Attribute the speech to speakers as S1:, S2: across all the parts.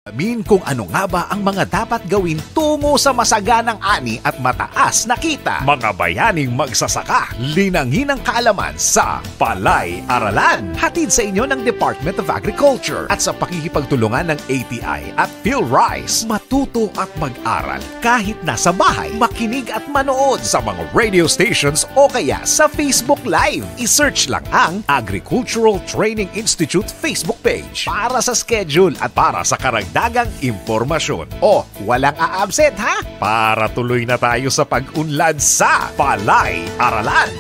S1: Alamin kung ano nga ba ang mga dapat gawin tungo sa masaganang ani at mataas na kita. Mga bayaning magsasaka, linangin ang kaalaman sa Palay Aralan. Hatid sa inyo ng Department of Agriculture at sa pakikipagtulungan ng ATI at PhilRice. Matuto at mag-aral kahit nasa bahay, makinig at manood sa mga radio stations o kaya sa Facebook Live. I-search lang ang Agricultural Training Institute Facebook page para sa schedule at para sa karagdagang impormasyon. O, walang a-absent ha? Para tuloy na tayo sa pag-unlad sa Palay Aralan.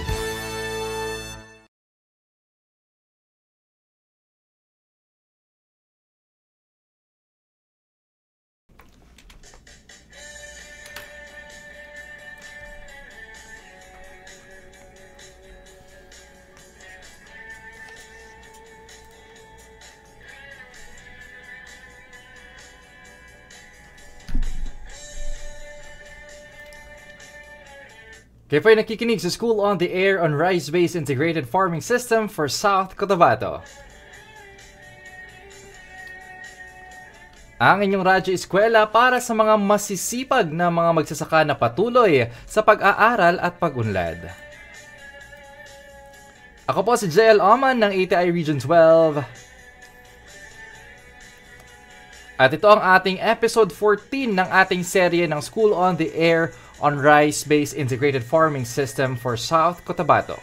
S2: Kayo po'y nakikinig sa School on the Air on Rice-Based Integrated Farming System for South Cotabato. Ang inyong radyo eskwela para sa mga masisipag na mga magsasaka na patuloy sa pag-aaral at pag-unlad. Ako po si JL Oman ng ATI Region 12. At ito ang ating episode 14 ng ating serye ng School on the Air on Rice-Based Integrated Farming System for South Cotabato.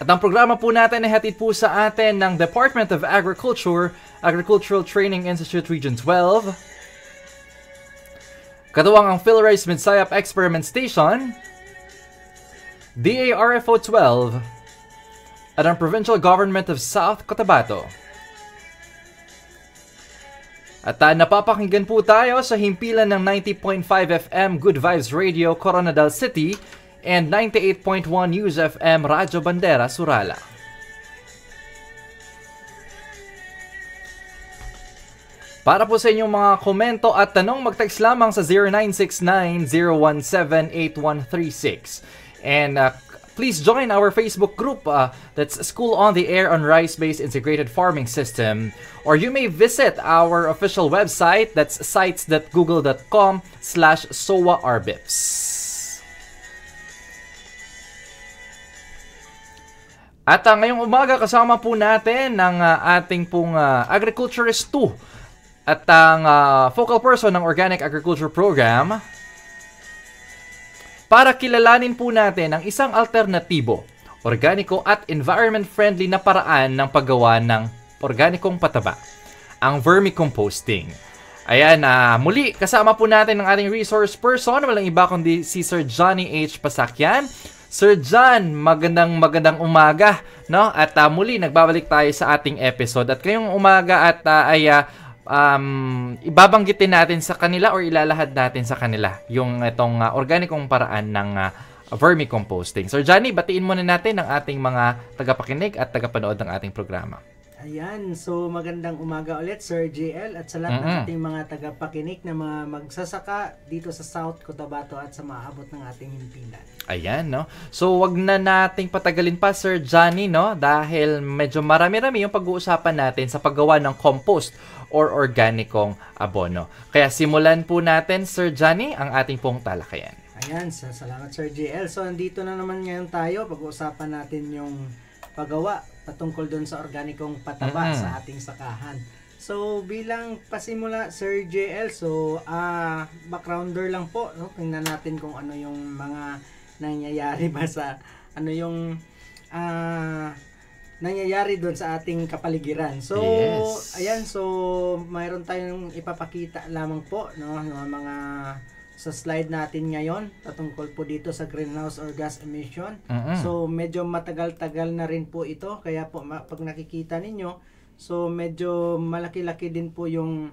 S2: At ang programa po natin ay hatid po sa atin ng Department of Agriculture, Agricultural Training Institute Region 12, katuwang ang PhilRice Midsayap Experiment Station, DARFO 12, at ang Provincial Government of South Cotabato. At napapakinggan po tayo sa himpilan ng 90.5 FM Good Vibes Radio, Coronadal City, and 98.1 News FM Radyo Bandera, Surala. Para po sa inyong mga komento at tanong, mag-text lamang sa 0969-017-8136. And please join our Facebook group, that's School on the Air on Rice-Based Integrated Farming System. Or you may visit our official website, that's sites.google.com/SOARBIPS. At ngayong umaga kasama po natin ng ating pong Agriculturist 2 at ang focal person ng Organic Agriculture Program, para kilalanin po natin ang isang alternatibo, organiko at environment-friendly na paraan ng paggawa ng organikong pataba, ang vermicomposting. Ayan, muli kasama po natin ang ating resource person, walang iba kundi si Sir Johnny H. Pasakyan. Sir John, magandang umaga, no? At muli nagbabalik tayo sa ating episode. At ngayong umaga at ibabanggitin natin sa kanila or ilalahad natin sa kanila yung itong organikong paraan ng vermicomposting. Sir Johnny, batiin muna natin ang ating mga tagapakinig at tagapanood ng ating programa.
S3: Ayan, so magandang umaga ulit Sir JL at sa lahat ng ating mga tagapakinig na mga magsasaka dito sa South Cotabato at sa maabot ng ating himpilan.
S2: Ayan, no? So wag na nating patagalin pa Sir Johnny, no? Dahil medyo marami-rami yung pag-uusapan natin sa paggawa ng compost or organikong abono. Kaya simulan po natin Sir Johnny ang ating pong talakayan.
S3: Ayan, salamat Sir JL. So andito na naman ngayon tayo, pag-uusapan natin yung paggawa patungkol doon sa organikong pataba sa ating sakahan. So bilang pasimula Sir JL, so backgrounder lang po, no? Tingnan natin kung ano yung mga nangyayari ba sa ano yung nangyayari doon sa ating kapaligiran. So yes. Ayan, so mayroon tayong ipapakita lamang po, no, ng mga sa slide natin ngayon patungkol po dito sa greenhouse or gas emission. So medyo matagal-tagal na rin po ito, kaya po pag nakikita ninyo, so medyo malaki-laki din po yung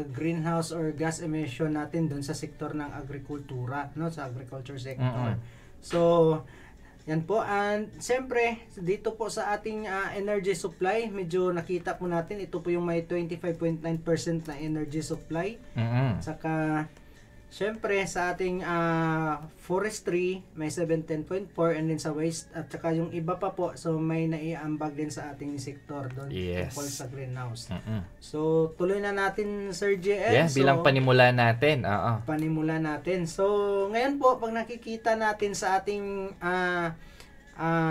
S3: greenhouse or gas emission natin doon sa sektor ng agrikultura, no, sa agriculture sector. So yan po, and siyempre dito po sa ating energy supply, medyo nakita po natin ito po yung may 25.9% na energy supply. Saka syempre sa ating forestry may 710.4 and then sa waste at saka yung iba pa po so may naiambag din sa ating sektor doon tungkol sa greenhouse. So tuloy na natin Sir JL. So,
S2: bilang panimula natin.
S3: Panimula natin. So ngayon po pag nakikita natin sa ating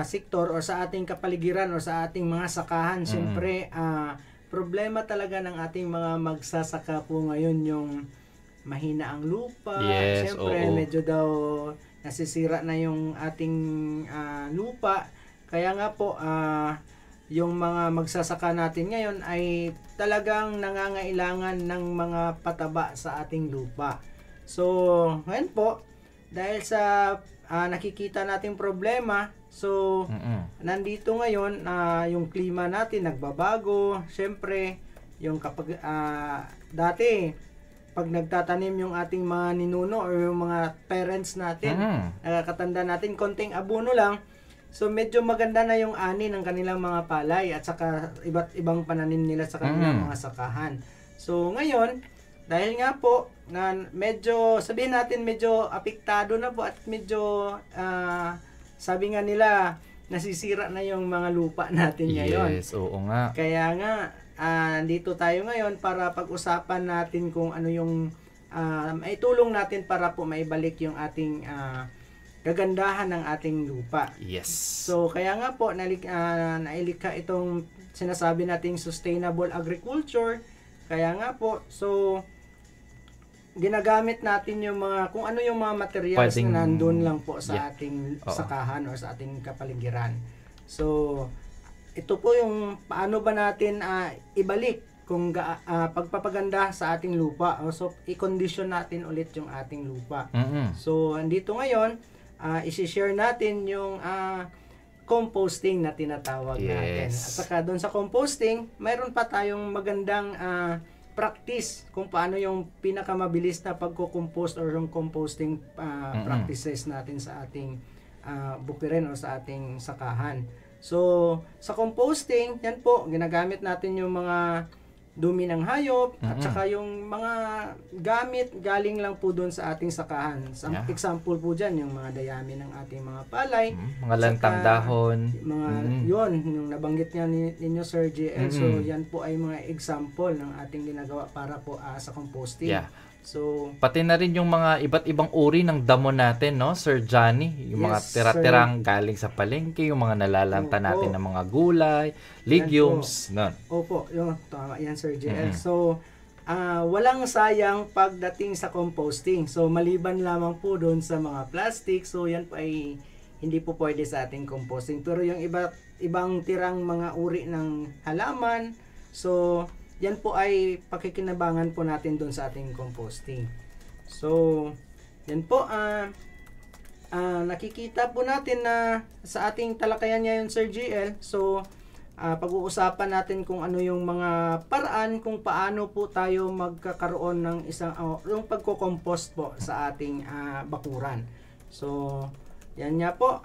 S3: sektor o sa ating kapaligiran o sa ating mga sakahan, syempre problema talaga ng ating mga magsasaka po ngayon yung mahina ang lupa. Siyempre, medyo daw nasisira na yung ating lupa. Kaya nga po, yung mga magsasaka natin ngayon ay talagang nangangailangan ng mga pataba sa ating lupa. So, ngayon po, dahil sa nakikita nating problema, so, nandito ngayon, yung klima natin nagbabago. Siyempre, yung kapag dati, pag nagtatanim yung ating mga ninuno or yung mga parents natin, nakakatanda natin, konting abono lang, so medyo maganda na yung ani ng kanilang mga palay at saka iba't ibang pananim nila sa kanilang mga sakahan. So ngayon, dahil nga po, na medyo, sabihin natin medyo apektado na po at medyo, sabi nga nila, nasisira na yung mga lupa natin ngayon.
S2: Yes, oo nga.
S3: Kaya nga, nandito tayo ngayon para pag-usapan natin kung ano yung maitulong natin para po maibalik yung ating kagandahan ng ating lupa.
S2: Yes.
S3: So, kaya nga po, nailikha itong sinasabi nating sustainable agriculture. Kaya nga po, so, ginagamit natin yung mga, kung ano yung mga materials na nandun lang po sa ating sakahan o sa ating kapaligiran. So, ito po yung paano ba natin ibalik kung pagpapaganda sa ating lupa. So, i-condition natin ulit yung ating lupa. So, andito ngayon, isi-share natin yung composting na tinatawag natin. At saka doon sa composting, mayroon pa tayong magandang practice kung paano yung pinakamabilis na pagko-compost or yung composting practices natin sa ating bukirin o sa ating sakahan. So, sa composting, yan po, ginagamit natin yung mga dumi ng hayop at saka yung mga gamit galing lang po doon sa ating sakahan. Example po dyan, yung mga dayami ng ating mga palay.
S2: Mga lantang dahon.
S3: Mga, yun, yung nabanggit niya ninyo, Sir JL. So, yan po ay mga example ng ating ginagawa para po sa composting. So,
S2: pati na rin yung mga iba't ibang uri ng damo natin, no, Sir Johnny? Yung mga tira-tirang galing sa palengke, yung mga nalalanta natin ng mga gulay, legumes, non.
S3: Opo, yung tama yan, Sir JL. So, walang sayang pagdating sa composting. So, maliban lamang po doon sa mga plastic, so yan po ay hindi po pwede sa ating composting. Pero yung ibang tirang mga uri ng halaman, so yan po ay pakikinabangan po natin doon sa ating composting. So, yan po, nakikita po natin na sa ating talakayan ngayon, Sir GL. So, pag-uusapan natin kung ano yung mga paraan kung paano po tayo magkakaroon ng isang, yung pagko-compost po sa ating bakuran. So, yan nga po,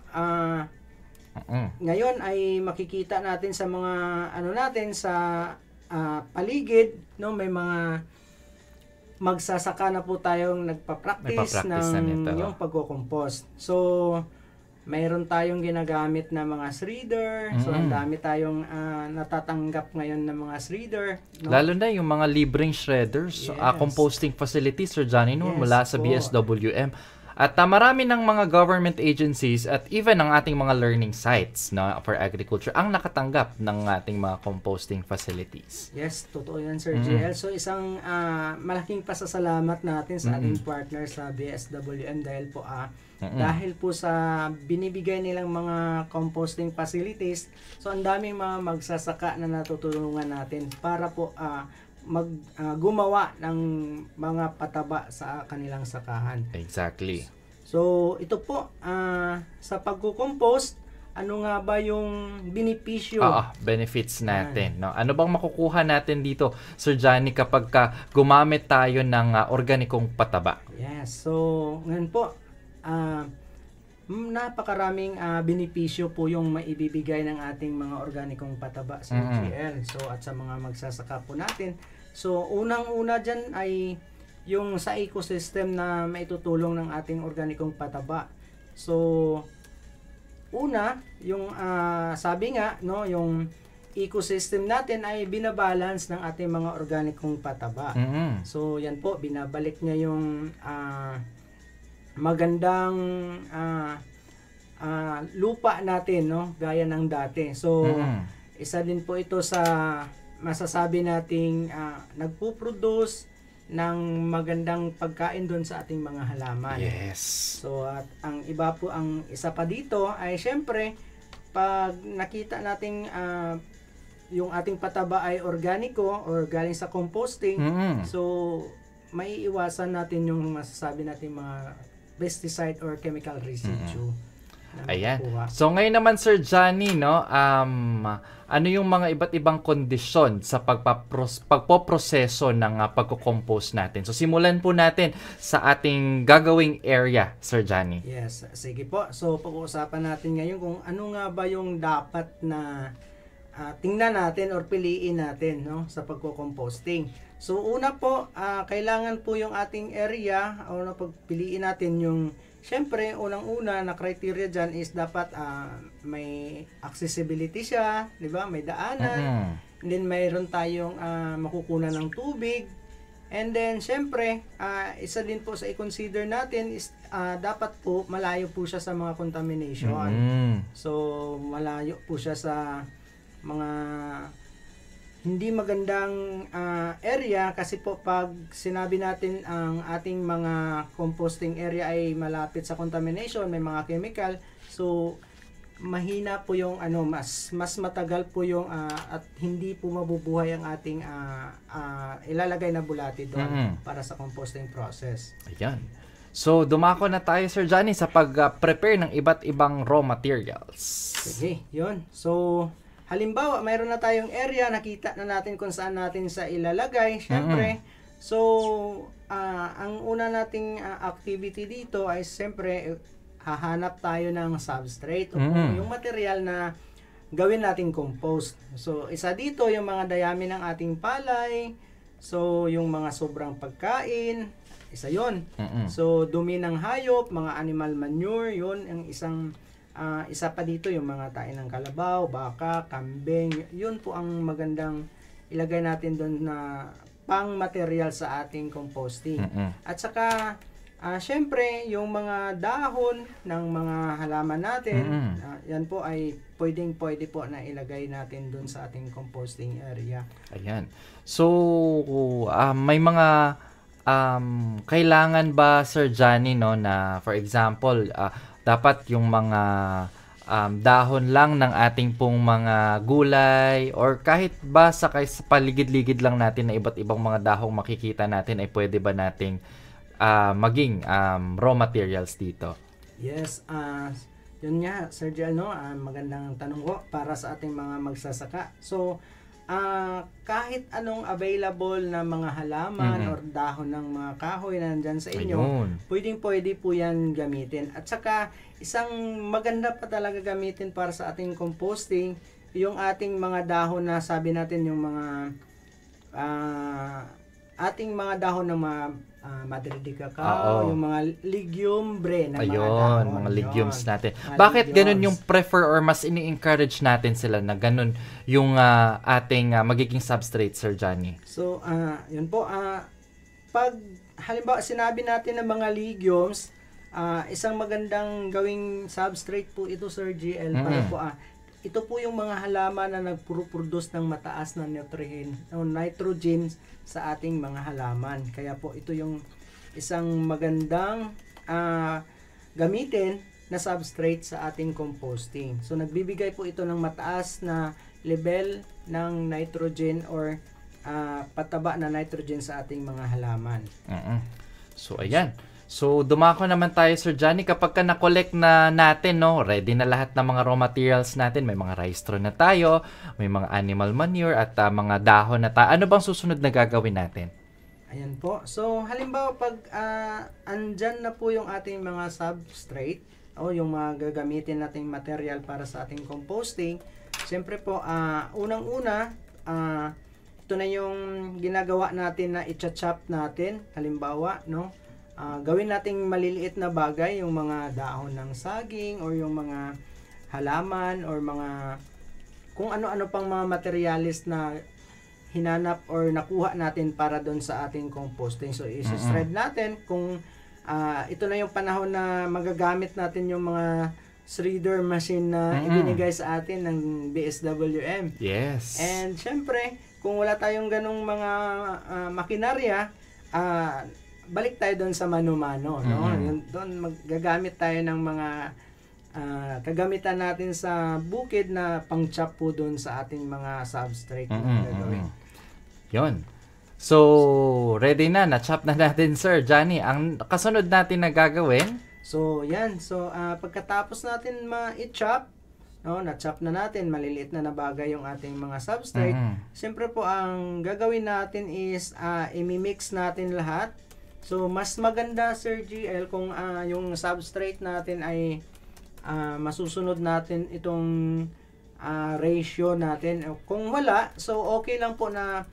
S3: ngayon ay makikita natin sa mga, natin sa paligid, no, may mga magsasaka na po tayong nagpa-practice ng yung pagko-compost. So, mayroon tayong ginagamit na mga shredder. So, ang dami tayong natatanggap ngayon ng mga shredder. No?
S2: Lalo na yung mga libreng shredders, composting facilities, Sir Johnny, no, mula sa BSWM. At marami ng mga government agencies at even ang ating mga learning sites for agriculture ang nakatanggap ng ating mga composting facilities.
S3: Yes, totoo yan, Sir JL. So, isang malaking pasasalamat natin sa ating partner sa BSWM dahil po dahil po sa binibigay nilang mga composting facilities, so ang daming mga magsasaka na natutulungan natin para po gumawa ng mga pataba sa kanilang sakahan.
S2: Exactly.
S3: So, ito po, sa pagko-compost, ano nga ba yung benepisyo?
S2: Benefits natin. No? Ano bang makukuha natin dito, Sir Johnny, kapag gumamit tayo ng organikong pataba?
S3: Yes. So, ngayon po, napakaraming benepisyo po yung maibibigay ng ating mga organikong pataba sa GL. So, at sa mga magsasaka po natin. So, unang-una dyan ay yung sa ecosystem na maitutulong ng ating organikong pataba. So, una, yung sabi nga, no, yung ecosystem natin ay binabalance ng ating mga organikong pataba. So, yan po, binabalik niya yung magandang lupa natin, no, gaya ng dati. So, isa din po ito sa masasabi nating nagpo-produce ng magandang pagkain doon sa ating mga halaman.
S2: Yes.
S3: So, at ang iba po, ang isa pa dito ay syempre, pag nakita nating yung ating pataba ay organiko or galing sa composting, so, maiiwasan natin yung masasabi natin mga pesticide or chemical residue.
S2: Ayan. So ngayon naman Sir Johnny, no, ano yung mga iba't ibang kondisyon sa pagpoproseso ng pagko-compose natin? So simulan po natin sa ating gagawing area, Sir Johnny.
S3: Yes, sige po. So pag-uusapan natin ngayon kung ano nga ba yung dapat na tingnan natin or piliin natin, no, sa pagko-composting. So una po, kailangan po yung ating area o pagpiliin natin yung siyempre, unang-una na criteria dyan is dapat may accessibility siya, di ba? May daanan. And then, mayroon tayong makukunan ng tubig. And then, siyempre, isa din po sa i-consider natin is dapat po malayo po siya sa mga contamination. So, malayo po siya sa mga hindi magandang area kasi po pag sinabi natin ang ating mga composting area ay malapit sa contamination, may mga chemical, so mahina po yung mas matagal po yung at hindi po mabubuhay ang ating ilalagay na bulati doon para sa composting process.
S2: Ayan. So dumako na tayo Sir Johnny sa pag-prepare ng iba't ibang raw materials.
S3: Sige, yun. So halimbawa, mayroon na tayong area, nakita na natin kung saan natin sa ilalagay. Siyempre, so, ang una nating activity dito ay siyempre, hahanap tayo ng substrate o yung material na gawin nating compost. So, isa dito yung mga dayami ng ating palay. So, yung mga sobrang pagkain, isa yon. So, dumi ng hayop, mga animal manure, yun ang isang isa pa dito yung mga tain ng kalabaw, baka, kambing, yun po ang magandang ilagay natin doon na pang material sa ating composting. At saka, syempre, yung mga dahon ng mga halaman natin, yan po ay pwede po na ilagay natin doon sa ating composting area.
S2: Ayan. So, may mga kailangan ba, Sir Johnny, no, na for example, dapat yung mga dahon lang ng ating pong mga gulay or kahit ba sa paligid-ligid lang natin na iba't ibang mga dahong makikita natin ay pwede ba nating maging raw materials dito?
S3: Yes, yun nga Sir Jel, no, magandang tanong ko para sa ating mga magsasaka. So, kahit anong available na mga halaman or dahon ng mga kahoy na nandyan sa inyo, pwede po yan gamitin. At saka, isang maganda pa talaga gamitin para sa ating composting, yung ating mga dahon na sabi natin yung mga ating mga dahon ng mga Madre de Cacao, yung mga legume na mga dahon.
S2: Mga legumes natin. Bakit ganun yung prefer or mas ini-encourage natin sila na ganun yung ating magiging substrate, Sir Johnny?
S3: So, yun po. Pag halimbawa sinabi natin ng mga legumes, isang magandang gawing substrate po ito, Sir GL. Para po, ito po yung mga halaman na nagproduce ng mataas na nitrogen sa ating mga halaman. Kaya po ito yung isang magandang gamitin na substrate sa ating composting. So nagbibigay po ito ng mataas na level ng nitrogen or pataba na nitrogen sa ating mga halaman.
S2: So ayan. So, dumako naman tayo, Sir Johnny. Kapag ka na-collect na natin, no, ready na lahat ng mga raw materials natin. May mga rice straw na tayo, may mga animal manure, at mga dahon na tayo. Ano bang susunod na gagawin natin?
S3: Ayan po. So, halimbawa, pag andyan na po yung ating mga substrate, o yung mga gagamitin nating material para sa ating composting, siyempre po, unang-una, ito na yung ginagawa natin na i-chop natin. Halimbawa, no? Gawin nating maliliit na bagay, yung mga dahon ng saging or yung mga halaman or mga kung ano-ano pang mga materialis na hinanap or nakuha natin para doon sa ating composting. So, isi-shred natin kung ito na yung panahon na magagamit natin yung mga shredder machine na ibinigay sa atin ng BSWM.
S2: Yes.
S3: And syempre, kung wala tayong ganong mga makinarya, balik tayo doon sa mano-mano, no? Doon magagamit tayo ng mga kagamitan natin sa bukid na pang-chop po doon sa ating mga substrate na gagawin.
S2: Yun. So, ready na-chop na natin, Sir Johnny. Ang kasunod natin na gagawin?
S3: So, yan. So, pagkatapos natin ma-chop, no, na-chop na natin, maliliit na bagay yung ating mga substrate. Siyempre po, ang gagawin natin is i-mix natin lahat. So, mas maganda, Sir GL, kung yung substrate natin ay masusunod natin itong ratio natin. Kung wala, so okay lang po na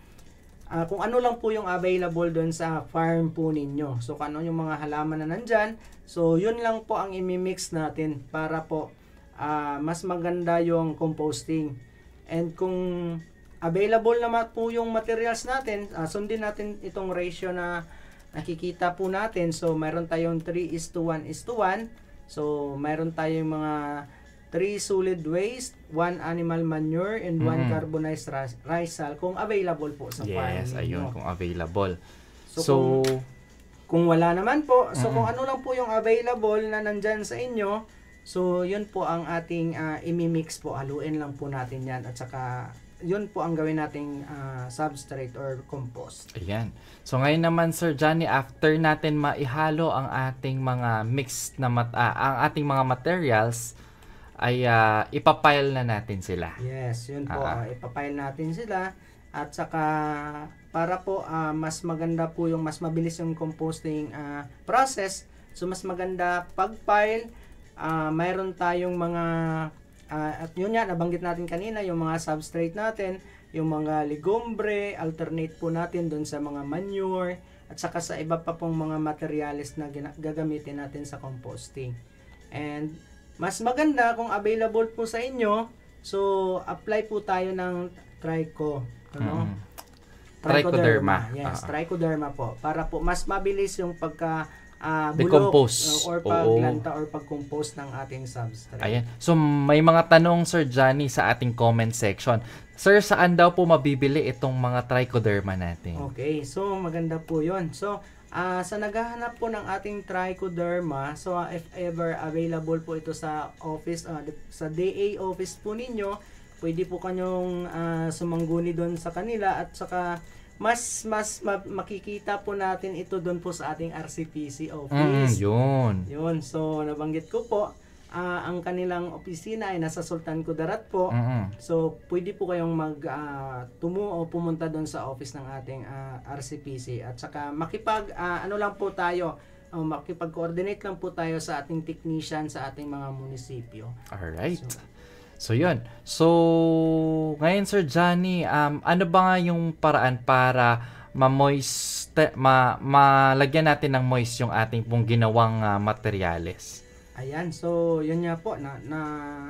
S3: kung ano lang po yung available doon sa farm po ninyo. So, kung ano yung mga halaman na nandyan, so yun lang po ang imimix natin para po mas maganda yung composting. And kung available naman po yung materials natin, sundin natin itong ratio na nakikita po natin. So, mayroon tayong 3:1:1. So, mayroon tayong mga 3 solid waste, 1 animal manure, and 1 carbonized rice hull kung available po sa farm.
S2: Yes, ayun, kung available.
S3: So kung wala naman po, so kung ano lang po yung available na nandyan sa inyo, so yun po ang ating imimix po. Haluin lang po natin yan at saka yun po ang gawin nating substrate or compost.
S2: Ayan. So ngayon naman, Sir Johnny, after natin maihalo ang ating mga mixed na ang ating mga materials, ay ipapile na natin sila.
S3: Yes, yun po. Ipapile natin sila at saka para po mas maganda po yung mas mabilis yung composting process. So mas maganda pag-pile, mayroon tayong mga at yun yan, nabanggit natin kanina, yung mga substrate natin, yung mga legumbre, alternate po natin doon sa mga manure, at saka sa iba pa pong mga materials na gagamitin natin sa composting. And mas maganda kung available po sa inyo, so apply po tayo ng trico, ano?
S2: Trichoderma.
S3: Yes, trichoderma po. Para po mas mabilis yung
S2: decompose
S3: or paglanta or pag-compose ng ating substrate.
S2: Ayan. So, may mga tanong, Sir Johnny, sa ating comment section. Sir, saan daw po mabibili itong mga trichoderma natin?
S3: Okay. So, maganda po yun. So, sa naghahanap po ng ating trichoderma, so if ever available po ito sa office, sa DA office po ninyo, pwede po kanyong sumangguni doon sa kanila at saka mas makikita po natin ito doon po sa ating RCPC office. Yun. So, nabanggit ko po, ang kanilang opisina ay nasa Sultan Kudarat po. So, pwede po kayong pumunta doon sa office ng ating RCPC. At saka, makipag-coordinate lang po tayo sa ating technician sa ating mga munisipyo.
S2: Alright. So, yun. So, ngayon, Sir Johnny, ano ba nga yung paraan para malagyan natin ng moist yung ating pong ginawang materyales?
S3: Ayan. So, yun nga po.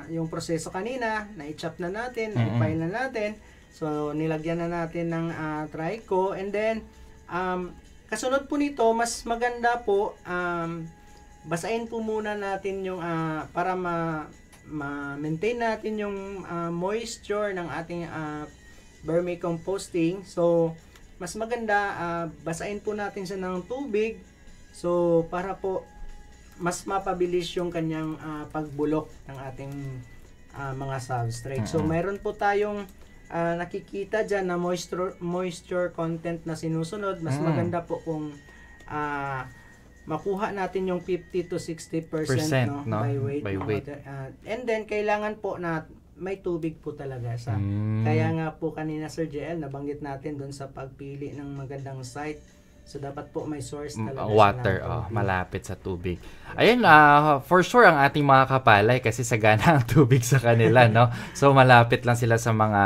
S3: Yung proseso kanina, na-chop na natin, na-file na natin. So, nilagyan na natin ng trico. And then, kasunod po nito, mas maganda po, basahin po muna natin yung, para ma-maintain natin yung moisture ng ating vermicomposting. So, mas maganda basahin po natin siya ng tubig. So, para po mas mapabilis yung kanyang pagbulok ng ating mga substrate. So, mayroon po tayong nakikita dyan na moisture content na sinusunod. Mas maganda po kung makuha natin yung 50 to 60% no? by weight. And then, kailangan po na may tubig po talaga sa. Kaya nga po kanina, Sir JL, nabanggit natin doon sa pagpili ng magandang site So dapat po may source talaga
S2: water, malapit sa tubig. Ayun, for sure ang ating mga kapalay kasi sagana ang tubig sa kanila, no? So malapit lang sila sa mga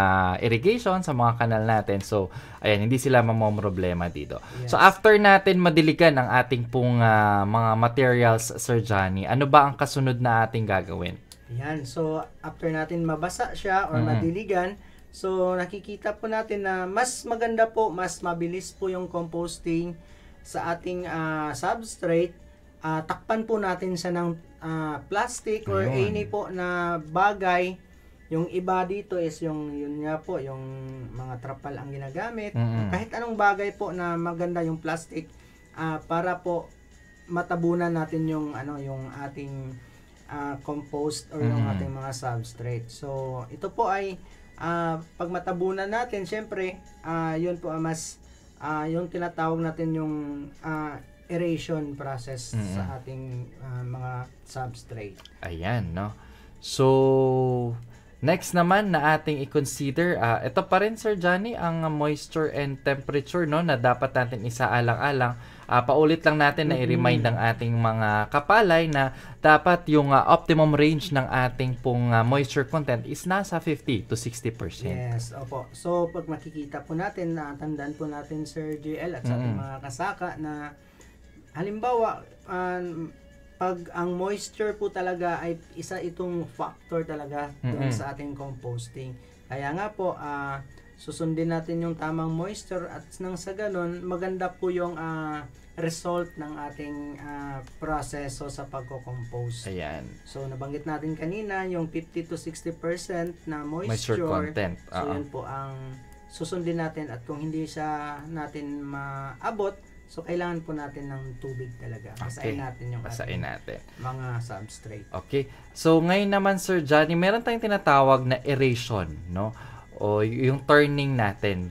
S2: irrigation, sa mga kanal natin. So ayan, hindi sila mamomroblema dito. Yes. So after natin madiligan ang ating pong mga materials, Sir Johnny, ano ba ang kasunod na ating gagawin?
S3: Yan. So after natin mabasa siya or madiligan, so nakikita po natin na mas maganda po, mas mabilis po yung composting sa ating substrate. Takpan po natin siya ng plastic or any po na bagay. Yung iba dito is yun nga po, yung mga trapal ang ginagamit. Kahit anong bagay po na maganda yung plastic para po matabunan natin yung ating compost or yung ating mga substrate. So ito po ay pag matabunan natin, syempre yun po mas yung tinatawag natin yung aeration process sa ating mga substrate.
S2: Ayan, no? So, next naman na ating i-consider, ito pa rin, Sir Johnny, ang moisture and temperature, no, na dapat natin isaalang-alang. Paulit lang natin na i-remind ng ating mga kapalay na dapat yung optimum range ng ating pong moisture content is nasa 50 to 60%.
S3: Yes, opo. So, pag makikita po natin, tandaan po natin, Sir JL, at sa ating mga kasaka na halimbawa, pag ang moisture po talaga ay isa itong factor talaga doon sa ating composting. Kaya nga po, susundin natin yung tamang moisture at nang sa ganun, maganda po yung result ng ating proseso sa pagko-compose.
S2: Ayan.
S3: So, nabanggit natin kanina yung 50 to 60% na moisture
S2: content.
S3: So, yun po ang susundin natin at kung hindi siya natin maabot, so kailangan po natin ng tubig talaga. Basahin natin yung mga substrate. Okay.
S2: So, ngayon naman, Sir Johnny, meron tayong tinatawag na aeration, no? O yung turning natin.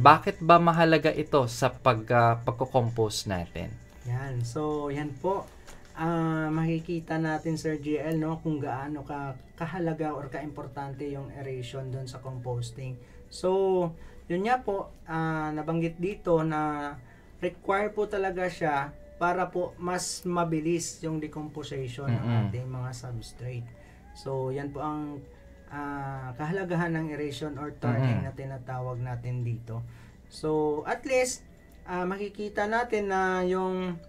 S2: Bakit ba mahalaga ito sa pagko-compose natin?
S3: Yan. So, yan po. Makikita natin, Sir GL, no, kung gaano kahalaga or kaimportante yung aeration doon sa composting. So, yun nga po, nabanggit dito na require po talaga siya para po mas mabilis yung decomposition ng ating mga substrate. So, yan po ang kahalagahan ng aeration or turning na tinatawag natin dito. So, at least, makikita natin na yung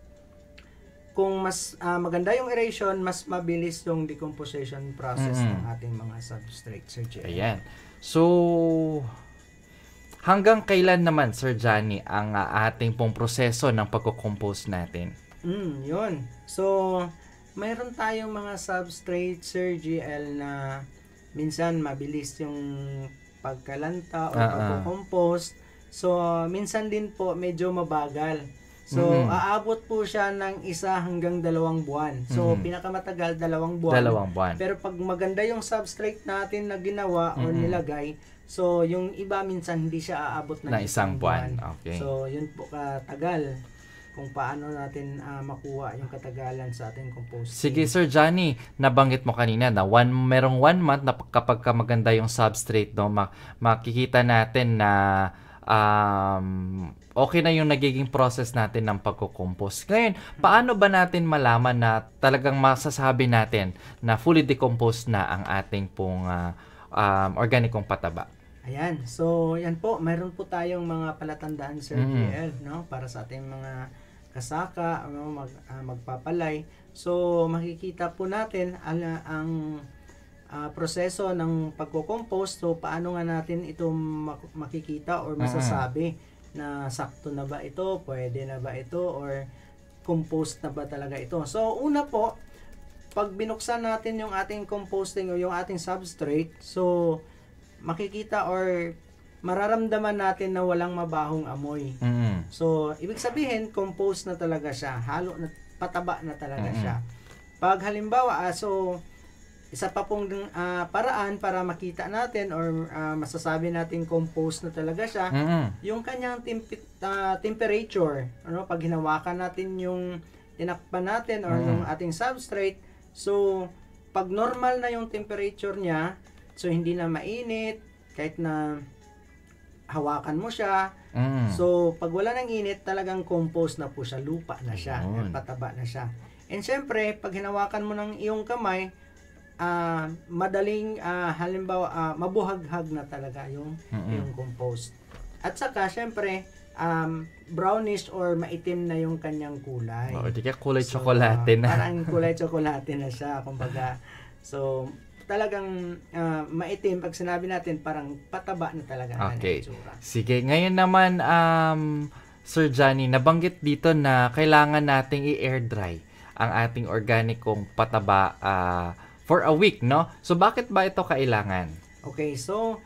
S3: kung mas maganda yung aeration, mas mabilis yung decomposition process ng ating mga substrate, Sir Johnny.
S2: Ayan. So, hanggang kailan naman, Sir Johnny, ang ating pong proseso ng pagko-compose natin?
S3: Yun. So, mayroon tayong mga substrate, Sir GL, na minsan mabilis yung pagkalanta o pagko-compose. So, minsan din po medyo mabagal. So, aabot po siya ng 1 hanggang 2 buwan. So, pinakamatagal 2 buwan.
S2: 2 buwan.
S3: Pero pag maganda yung substrate natin na ginawa o nilagay, so yung iba minsan hindi siya aabot ng
S2: 1 buwan. Okay.
S3: So, yun po katagal kung paano natin makuha yung katagalan sa ating composting.
S2: Sige, Sir Johnny, nabanggit mo kanina na merong 1 month na kapag maganda yung substrate, no, makikita natin na okay na yung nagiging process natin ng pagko-compose. Ngayon, paano ba natin malaman na talagang masasabi natin na fully decomposed na ang ating pong organikong pataba?
S3: Ayan. So, yan po. Mayroon po tayong mga palatandaan, Sir GL, no? Para sa ating mga kasaka, magpapalay. So, makikita po natin ang proseso ng pagko-compose. So, paano nga natin ito makikita or masasabi na sakto na ba ito, pwede na ba ito, or compost na ba talaga ito. So, una po, pag binuksan natin yung ating composting o yung ating substrate, so, makikita or mararamdaman natin na walang mabahong amoy. So, ibig sabihin, compost na talaga siya. Halo na, pataba na talaga siya. Pag halimbawa, so, isa pa pong paraan para makita natin or masasabi natin compost na talaga siya, yung kanyang temperature. Ano, pag hinawakan natin yung tinakpan natin or yung ating substrate, so, pag normal na yung temperature niya, so hindi na mainit, kahit na hawakan mo siya. So, pag wala ng init, talagang compost na po siya, lupa na siya, pataba na siya. And syempre, pag hinawakan mo ng iyong kamay, madaling, halimbawa, mabuhaghag na talaga yung compost. At saka, syempre, brownish or maitim na yung kanyang kulay.
S2: Di ka kulay tsokolate na.
S3: Parang kulay tsokolate na siya, kumbaga. So, talagang maitim. Pag sinabi natin, parang pataba na talaga.
S2: Okay. Sige, ngayon naman, Sir Johnny, nabanggit dito na kailangan nating i-air dry ang ating organikong pataba for a week, no? So, bakit ba ito kailangan?
S3: Okay, so,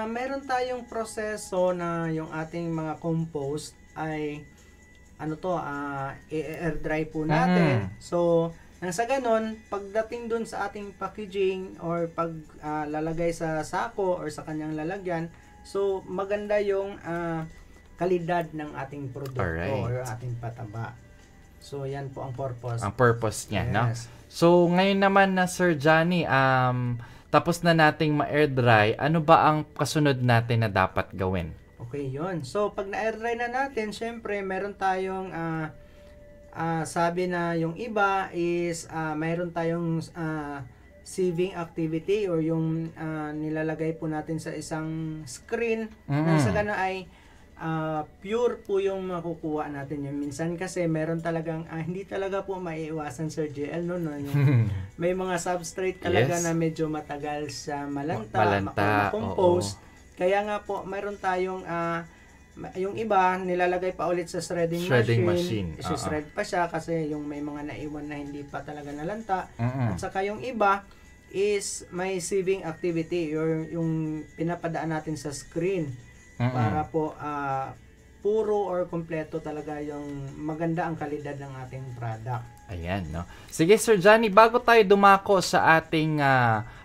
S3: meron tayong proseso na yung ating mga compost ay, i-air dry po natin. So, nang sa ganon, pagdating dun sa ating packaging or pag lalagay sa sako or sa kanyang lalagyan, so maganda yung kalidad ng ating produkto or ating pataba. So yan po ang purpose.
S2: Ang purpose niya, no? So ngayon naman na Sir Johnny, tapos na nating ma-air dry, ano ba ang kasunod natin na dapat gawin?
S3: Okay, yun. So pag na-air dry na natin, syempre meron tayong sabi na yung iba is mayroon tayong sieving activity or yung nilalagay po natin sa isang screen na sa gano'n ay pure po yung makukuha natin. Yung minsan kasi meron talagang hindi talaga po maiiwasan, Sir JL, no? Yung may mga substrate talaga na medyo matagal sa malanta ma-compose. Kaya nga po mayroon tayong yung iba nilalagay pa ulit sa shredding machine. Shred pa siya kasi yung may mga naiwan na hindi pa talaga nalanta. At saka yung iba is may sieving activity or yung pinapadaan natin sa screen para po puro or kompleto talaga yung maganda ang kalidad ng ating product.
S2: Ayan, no? Sige, Sir Johnny, bago tayo dumako sa ating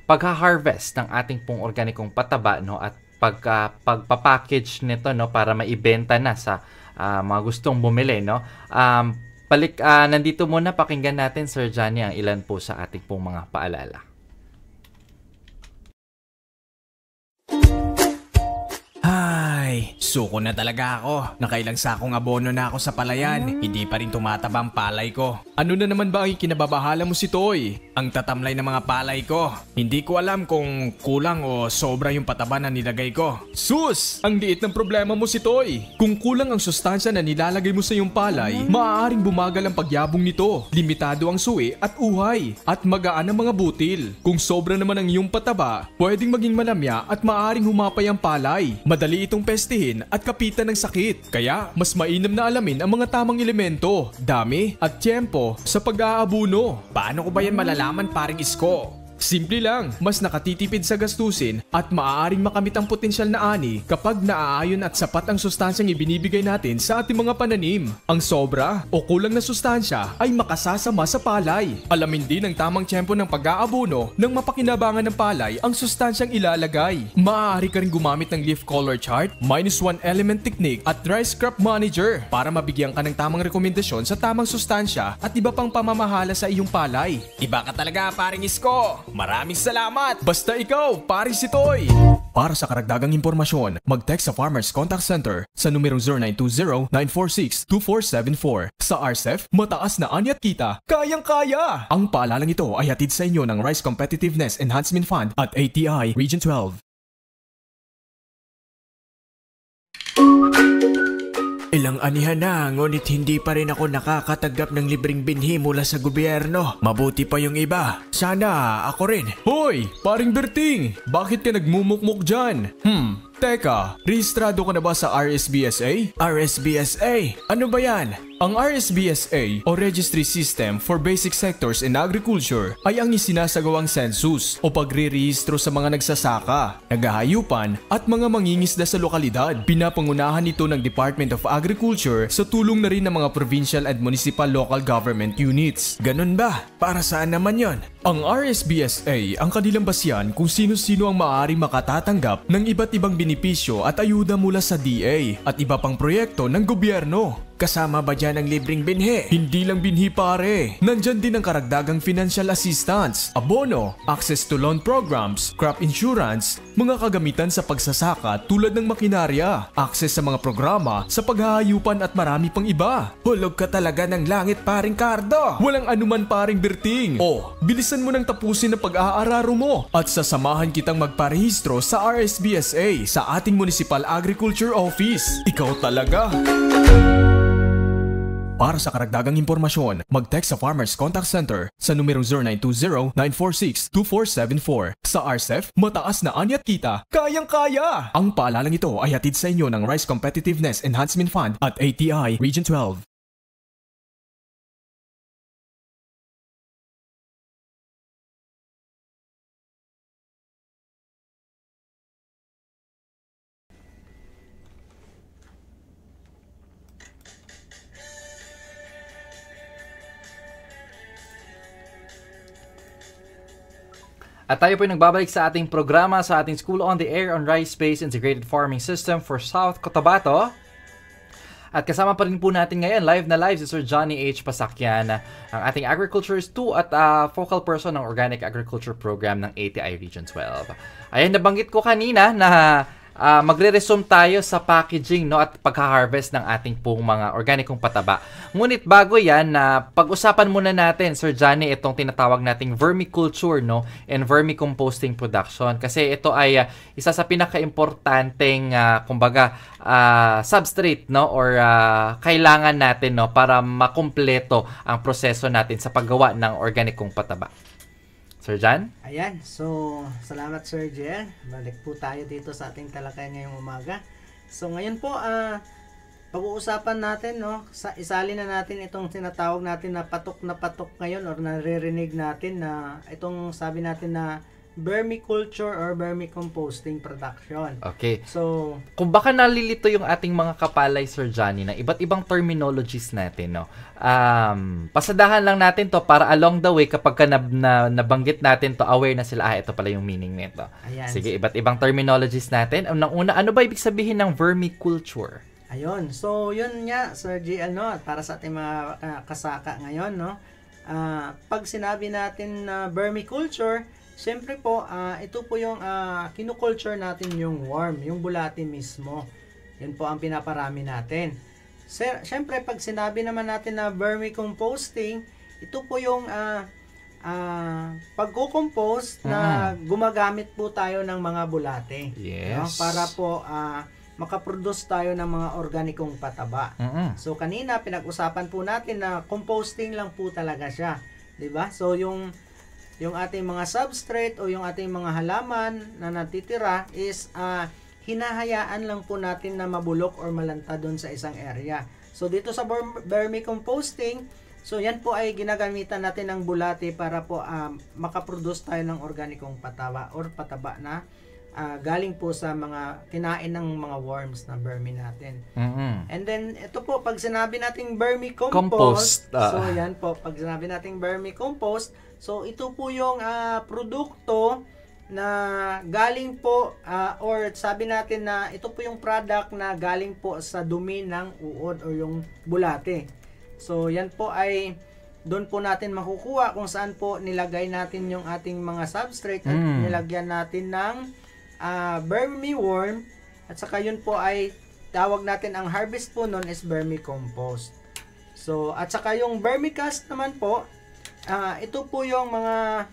S2: pagha-harvest ng ating pong organikong pataba, no, at pagpapackage nito, no, para maibenta na sa mga gustong bumili, no. Nandito muna, pakinggan natin, Sir Johnny, ang ilan po sa ating pong mga paalala.
S4: Ay, suko na talaga ako. Nakailang sakong abono na ako sa palayan. Hindi pa rin tumataba ang palay ko. Ano na naman ba ang kinababahala mo si Toy? Ang tatamlay ng mga palay ko. Hindi ko alam kung kulang o sobra yung pataba na nilagay ko. Sus! Ang liit ng problema mo si Toy. Kung kulang ang sustansya na nilalagay mo sa iyong palay, maaaring bumagal ang pagyabong nito. Limitado ang suwi at uhay. At magaan ang mga butil. Kung sobra naman ang iyong pataba, pwedeng maging malamya at maaaring humapay ang palay. Madali itong pestihin at kapitan ng sakit. Kaya, mas mainam na alamin ang mga tamang elemento, dami at tiyempo sa pag-aabuno. Paano ko ba yan malalaman, paring Isko? Simple lang, mas nakatitipid sa gastusin at maaaring makamit ang potensyal na ani kapag naaayon at sapat ang sustansyang ibinibigay natin sa ating mga pananim. Ang sobra o kulang na sustansya ay makasasama sa palay. Alamin din ang tamang tiyempo ng pag-aabono nang mapakinabangan ng palay ang sustansyang ilalagay. Maaari ka rin gumamit ng leaf color chart, -1 element technique at rice crop manager para mabigyan ka ng tamang rekomendasyon sa tamang sustansya at iba pang pamamahala sa iyong palay. Iba ka talaga, paring Isko! Maraming salamat! Basta ikaw, pare si Toy! Para sa karagdagang impormasyon, mag-text sa Farmers Contact Center sa numero 0920-946-2474. Sa RCEF, mataas na ani at kita, kayang-kaya! Ang paalalang ito ay hatid sa inyo ng Rice Competitiveness Enhancement Fund at ATI Region 12. Ilang anihan na, ngunit hindi pa rin ako nakakatanggap ng libreng binhi mula sa gobyerno. Mabuti pa yung iba. Sana ako rin. Hoy, paring Berting! Bakit ka nagmumukmuk dyan? Teka, rehistrado ka na ba sa RSBSA? RSBSA? Ano ba yan? Ang RSBSA o Registry System for Basic Sectors in Agriculture ay ang isinasagawang census o pagre-rehistro sa mga nagsasaka, naghahayupan at mga mangingisda sa lokalidad. Pinapangunahan ito ng Department of Agriculture sa tulong na rin ng mga provincial and municipal local government units. Ganun ba? Para saan naman yon? Ang RSBSA ang kanilang basyan kung sino-sino ang maaaring makatatanggap ng iba't ibang benepisyo at ayuda mula sa DA at iba pang proyekto ng gobyerno. Kasama ba dyan ang libreng binhi? Hindi lang binhi pare. Nandyan din ang karagdagang financial assistance, abono, access to loan programs, crop insurance, mga kagamitan sa pagsasaka tulad ng makinarya, access sa mga programa sa paghahayupan at marami pang iba. Hulog ka talaga ng langit paring Cardo. Walang anuman paring Berting. O, bilisan mo nang tapusin ang pag-aararo mo at sasamahan kitang magparehistro sa RSBSA sa ating Municipal Agriculture Office. Ikaw talaga. Para sa karagdagang impormasyon, mag-text sa Farmers Contact Center sa numero 0920-946-2474. Sa RCEF, mataas na ani at kita, kayang-kaya! Ang paalalang ito ay hatid sa inyo ng Rice Competitiveness Enhancement Fund at ATI Region 12.
S2: At tayo po ay nagbabalik sa ating programa sa ating School on the Air on Rice-Based Integrated Farming System for South Cotabato. At kasama pa rin po natin ngayon, live na live, si Sir Johnny H. Pasakyan, ang ating Agriculturist 2 at focal person ng Organic Agriculture Program ng ATI Region 12. Ayan, nabanggit ko kanina na magre-resume tayo sa packaging, no, at pagha-harvest ng ating pong mga organikong pataba. Ngunit bago yan, pag-usapan muna natin, Sir Johnny, itong tinatawag nating vermiculture, no, and vermicomposting production. Kasi ito ay isa sa pinaka-importanteng kumbaga substrate, no, or kailangan natin, no, para makumpleto ang proseso natin sa paggawa ng organikong pataba. Sir John?
S3: Ayan, so salamat Sir Jer. Balik po tayo dito sa ating talakayan ngayong umaga. So ngayon po, pag-uusapan natin, no, isali na natin itong tinatawag natin na patok ngayon or naririnig natin na itong sabi natin na vermiculture or vermicomposting production.
S2: Okay.
S3: So,
S2: kung baka nalilito yung ating mga kapalay, Sir Johnny, na iba't ibang terminologies natin, no? Pasadahan lang natin to para along the way, kapag nabanggit natin to, aware na sila, ito pala yung meaning nito.
S3: Ayan.
S2: Sige, iba't ibang terminologies natin. Unang-una, ano ba ibig sabihin ng vermiculture?
S3: Ayun. So, yun nga, Sir GL, no? Para sa ating mga kasaka ngayon, no? Pag sinabi natin na vermiculture, siyempre po, ito po yung kinukulture natin yung worm, yung bulati mismo. Yan po ang pinaparami natin. Siyempre, pag sinabi naman natin na vermicomposting, ito po yung pagko-compose na gumagamit po tayo ng mga bulate.
S2: Yes.
S3: No? Para po makaproduce tayo ng mga organikong pataba. So, kanina, pinag-usapan po natin na composting lang po talaga siya. 'Di ba? So, yung ating mga substrate o yung ating mga halaman na natitira is hinahayaan lang po natin na mabulok or malanta doon sa isang area. So dito sa vermicomposting, so yan po ay ginagamitan natin ng bulate para po makaproduce tayo ng organikong pataba or pataba na galing po sa mga kinain ng mga worms na vermi natin. And then ito po, pag sinabi nating vermicompost, so yan po, pag sinabi nating vermicompost, so ito po yung produkto na galing po or sabi natin na ito po yung product na galing po sa dumi ng uod o yung bulate. So yan po ay doon po natin makukuha kung saan po nilagay natin yung ating mga substrate at nilagyan natin ng vermiworm at saka yun po ay tawag natin ang harvest po nun is vermicompost. So at saka yung vermicast naman po, ito po yung mga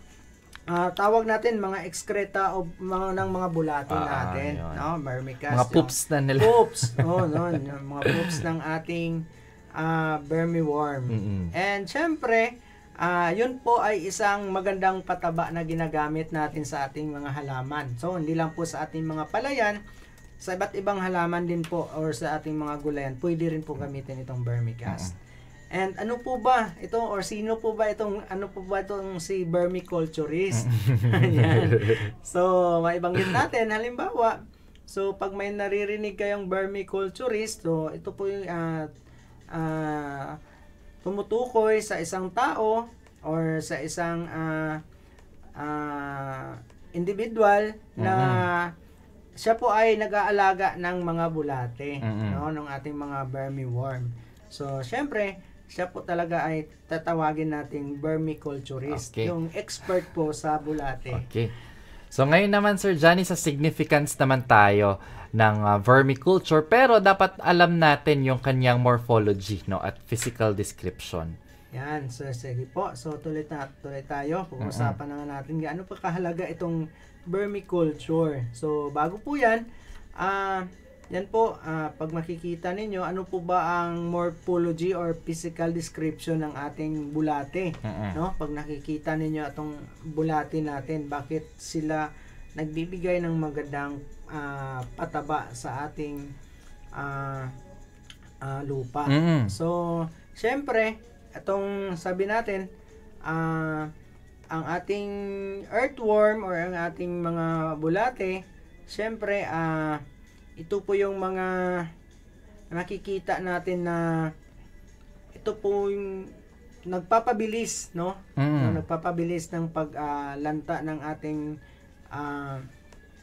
S3: tawag natin mga excreta o ng mga bulate natin, no? Vermicast.
S2: Mga poops na nila.
S3: Poops. Oh, no, yung mga poops ng ating vermiworm. And syempre, yun po ay isang magandang pataba na ginagamit natin sa ating mga halaman. So, hindi lang po sa ating mga palayan, sa iba't ibang halaman din po or sa ating mga gulayan, pwede rin po gamitin itong vermicast. And ano po ba ito or sino po ba itong si vermiculturist? Ayan. So, maibanggit natin halimbawa, so pag may naririnig kayong vermiculturist, so ito po yung tumutukoy sa isang tao or sa isang individual na siya po ay nag-aalaga ng mga bulate, no, ng ating mga vermiworm. So, syempre, siya po talaga ay tatawagin nating vermiculturist.
S2: Okay.
S3: Yung expert po sa bulate.
S2: Okay. So ngayon naman Sir Johnny, sa significance naman tayo ng vermiculture, pero dapat alam natin yung kanyang morphology, no, at physical description.
S3: Yan, so sige po. So tuloy tayo. Pag-uusapan na natin gaano pa kahalaga itong vermiculture. So bago po yan, yan po, pag makikita ninyo, ano po ba ang morphology or physical description ng ating bulate? No? Pag nakikita ninyo itong bulate natin, bakit sila nagbibigay ng magandang pataba sa ating lupa? So, syempre, itong sabi natin, ang ating earthworm or ang ating mga bulate, syempre, ito po yung mga nakikita natin na ito po yung nagpapabilis, no? Nagpapabilis ng paglanta ng ating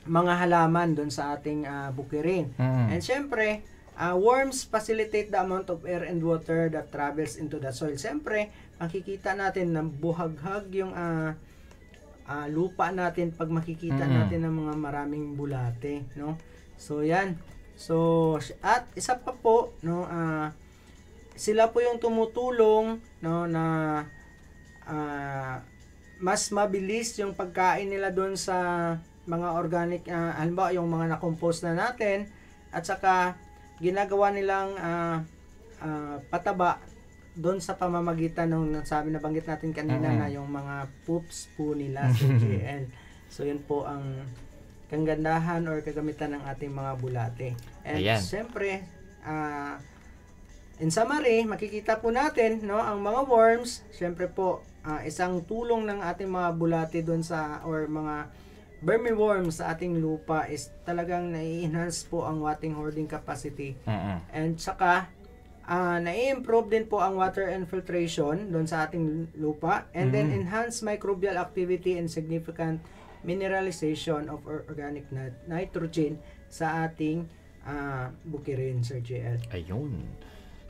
S3: mga halaman doon sa ating bukirin. And syempre, worms facilitate the amount of air and water that travels into the soil. Syempre, makikita natin na buhaghag yung lupa natin pag makikita natin ng mga maraming bulate, no? So yan. So at isa pa po, no, sila po yung tumutulong, no, na mas mabilis yung pagkain nila doon sa mga organic, halimbawa yung mga na-compose na natin, at saka ginagawa nilang pataba doon sa pamamagitan ng nabanggit natin kanina na yung mga poops po nila sa GL. So yun po ang kagandahan or kagamitan ng ating mga bulate. And siyempre, in summary, makikita po natin, no, ang mga worms, siyempre po, isang tulong ng ating mga bulate doon sa, or mga vermiworms sa ating lupa is talagang nai-enhance po ang ating hoarding capacity. And saka, nai-improve din po ang water infiltration doon sa ating lupa, and then enhance microbial activity and significant mineralization of organic nitrogen sa ating bukirin, Sir JL.
S2: Ayun.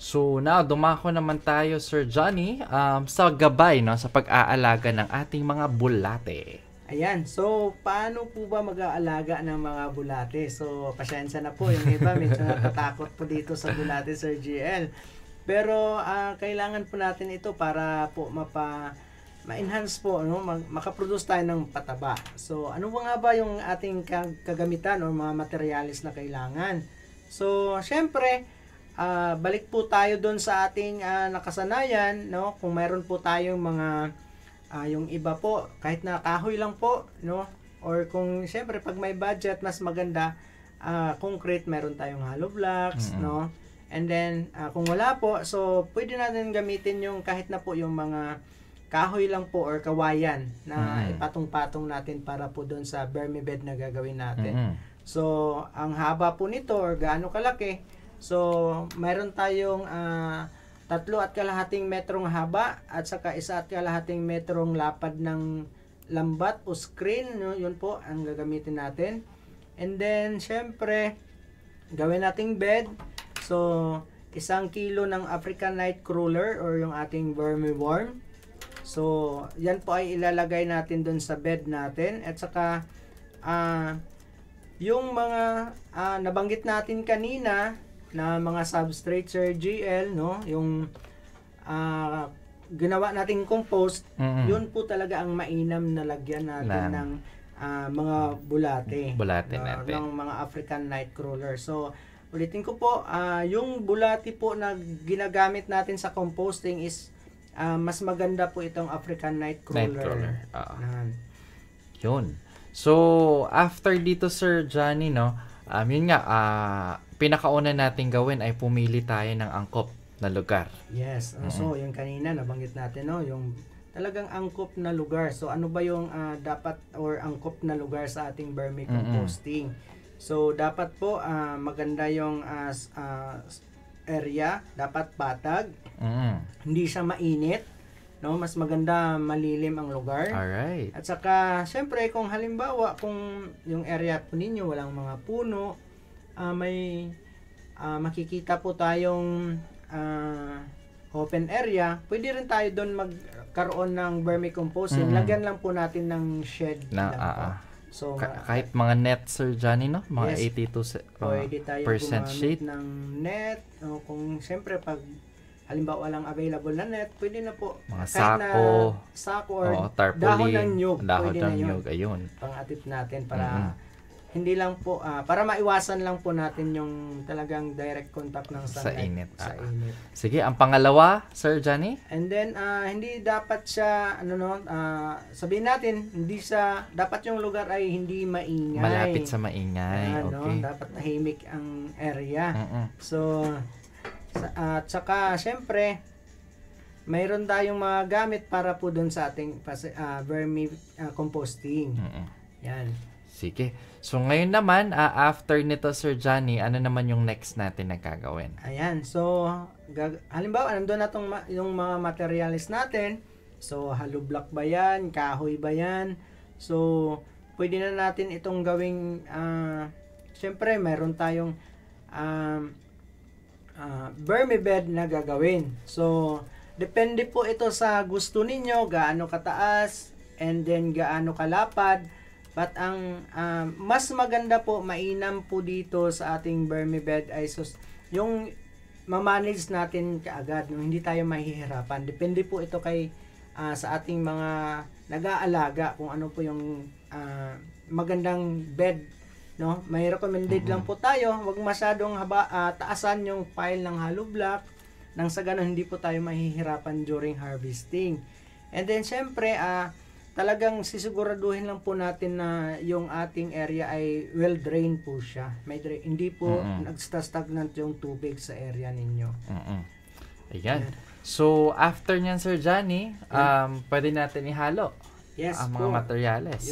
S2: So now, dumako naman tayo, Sir Johnny, sa gabay, no, sa pag-aalaga ng ating mga bulate.
S3: Ayan. So, paano po ba mag-aalaga ng mga bulate? So, pasensya na po. Yung iba, medyo natatakot po dito sa bulate, Sir JL. Pero, kailangan po natin ito para po ma-enhance po, no? Makaproduce tayo ng pataba. So, ano ba nga ba yung ating kagamitan o mga materialis na kailangan? So, syempre, balik po tayo doon sa ating nakasanayan, no? Kung mayroon po tayong mga yung iba po, kahit na kahoy lang po, no? Or kung syempre pag may budget, mas maganda concrete, meron tayong hollow blocks, no? And then kung wala po, so pwede natin gamitin yung kahit na po yung mga kahoy lang po or kawayan na ipatong-patong natin para po doon sa vermibed na gagawin natin. So, ang haba po nito or gaano kalaki, so mayroon tayong 3.5 metrong haba at saka 1.5 metrong lapad ng lambat o screen, no? Yun po ang gagamitin natin. And then, syempre, gawin nating bed. So, 1 kilo ng African Nightcrawler or yung ating vermiworm. So, yan po ay ilalagay natin dun sa bed natin. At saka, yung mga nabanggit natin kanina na mga substrate, Sir GL, no? Yung ginawa nating compost, yun po talaga ang mainam na lagyan natin ng mga bulate.
S2: Natin.
S3: Ng mga African Nightcrawler. So, ulitin ko po, yung bulate po na ginagamit natin sa composting is mas maganda po itong African Nightcrawler.
S2: Yun. So, after dito, Sir Johnny, no, yun nga, pinakauna natin gawin ay pumili tayo ng angkop na lugar.
S3: Yes. So, yung kanina, nabanggit natin, no, yung talagang angkop na lugar. So, ano ba yung dapat or angkop na lugar sa ating vermicomposting? So, dapat po maganda yung area, dapat patag. Hindi siya mainit, no? Mas maganda malilim ang lugar.
S2: Alright.
S3: At saka, syempre, kung halimbawa, kung yung area po ninyo walang mga puno, may makikita po tayong open area, pwede rin tayo doon magkaroon ng vermicomposting. Lagyan lang po natin ng shed lang po. So,
S2: kahit mga net, Sir Johnny, no? Mga
S3: yes,
S2: 82%
S3: pwede tayo gumamit
S2: shade
S3: ng net. Kung siyempre, pag halimbawa walang available na net, pwede na po.
S2: Mga
S3: sako or
S2: tarpaulin,
S3: dahon ng nyug.
S2: Dahon
S3: Pwede
S2: ng
S3: na yun.
S2: nyug, ayun.
S3: Pang-atip natin para hindi lang po, para maiwasan lang po natin yung talagang direct contact ng
S2: Sa
S3: sunlight.
S2: init.
S3: Sa init.
S2: Sige, ang pangalawa, Sir Johnny?
S3: And then, hindi dapat siya, sabihin natin, dapat yung lugar ay hindi maingay.
S2: Malapit sa maingay. Okay.
S3: Dapat tahimik ang area. So, at saka, syempre, mayroon tayong mga gamit para po dun sa ating vermicomposting. Yan.
S2: Sige. So, ngayon naman, after nito, Sir Johnny, ano naman yung next natin na gagawin?
S3: Ayan. So, halimbawa, nandun na yung mga materials natin. So, hollow block ba yan? Kahoy ba yan? So, pwede na natin itong gawing, syempre, mayroon tayong vermibed na gagawin. So, depende po ito sa gusto ninyo, gaano kataas, and then gaano kalapad. But ang mas maganda po, mainam po dito sa ating vermibed ay yung ma-manage natin kaagad, hindi tayo mahihirapan. Depende po ito sa ating mga nag-aalaga kung ano po yung magandang bed, no? May recommended lang po tayo, wag masyadong taasan yung pile ng hollow block nang sa ganun hindi po tayo mahihirapan during harvesting. And then syempre talagang sisiguraduhin lang po natin na yung ating area ay well drained po siya. Hindi po nagstastagnant yung tubig sa area ninyo.
S2: Ayan. So, after nyan, Sir Johnny, pwede natin ihalo ang mga materyales.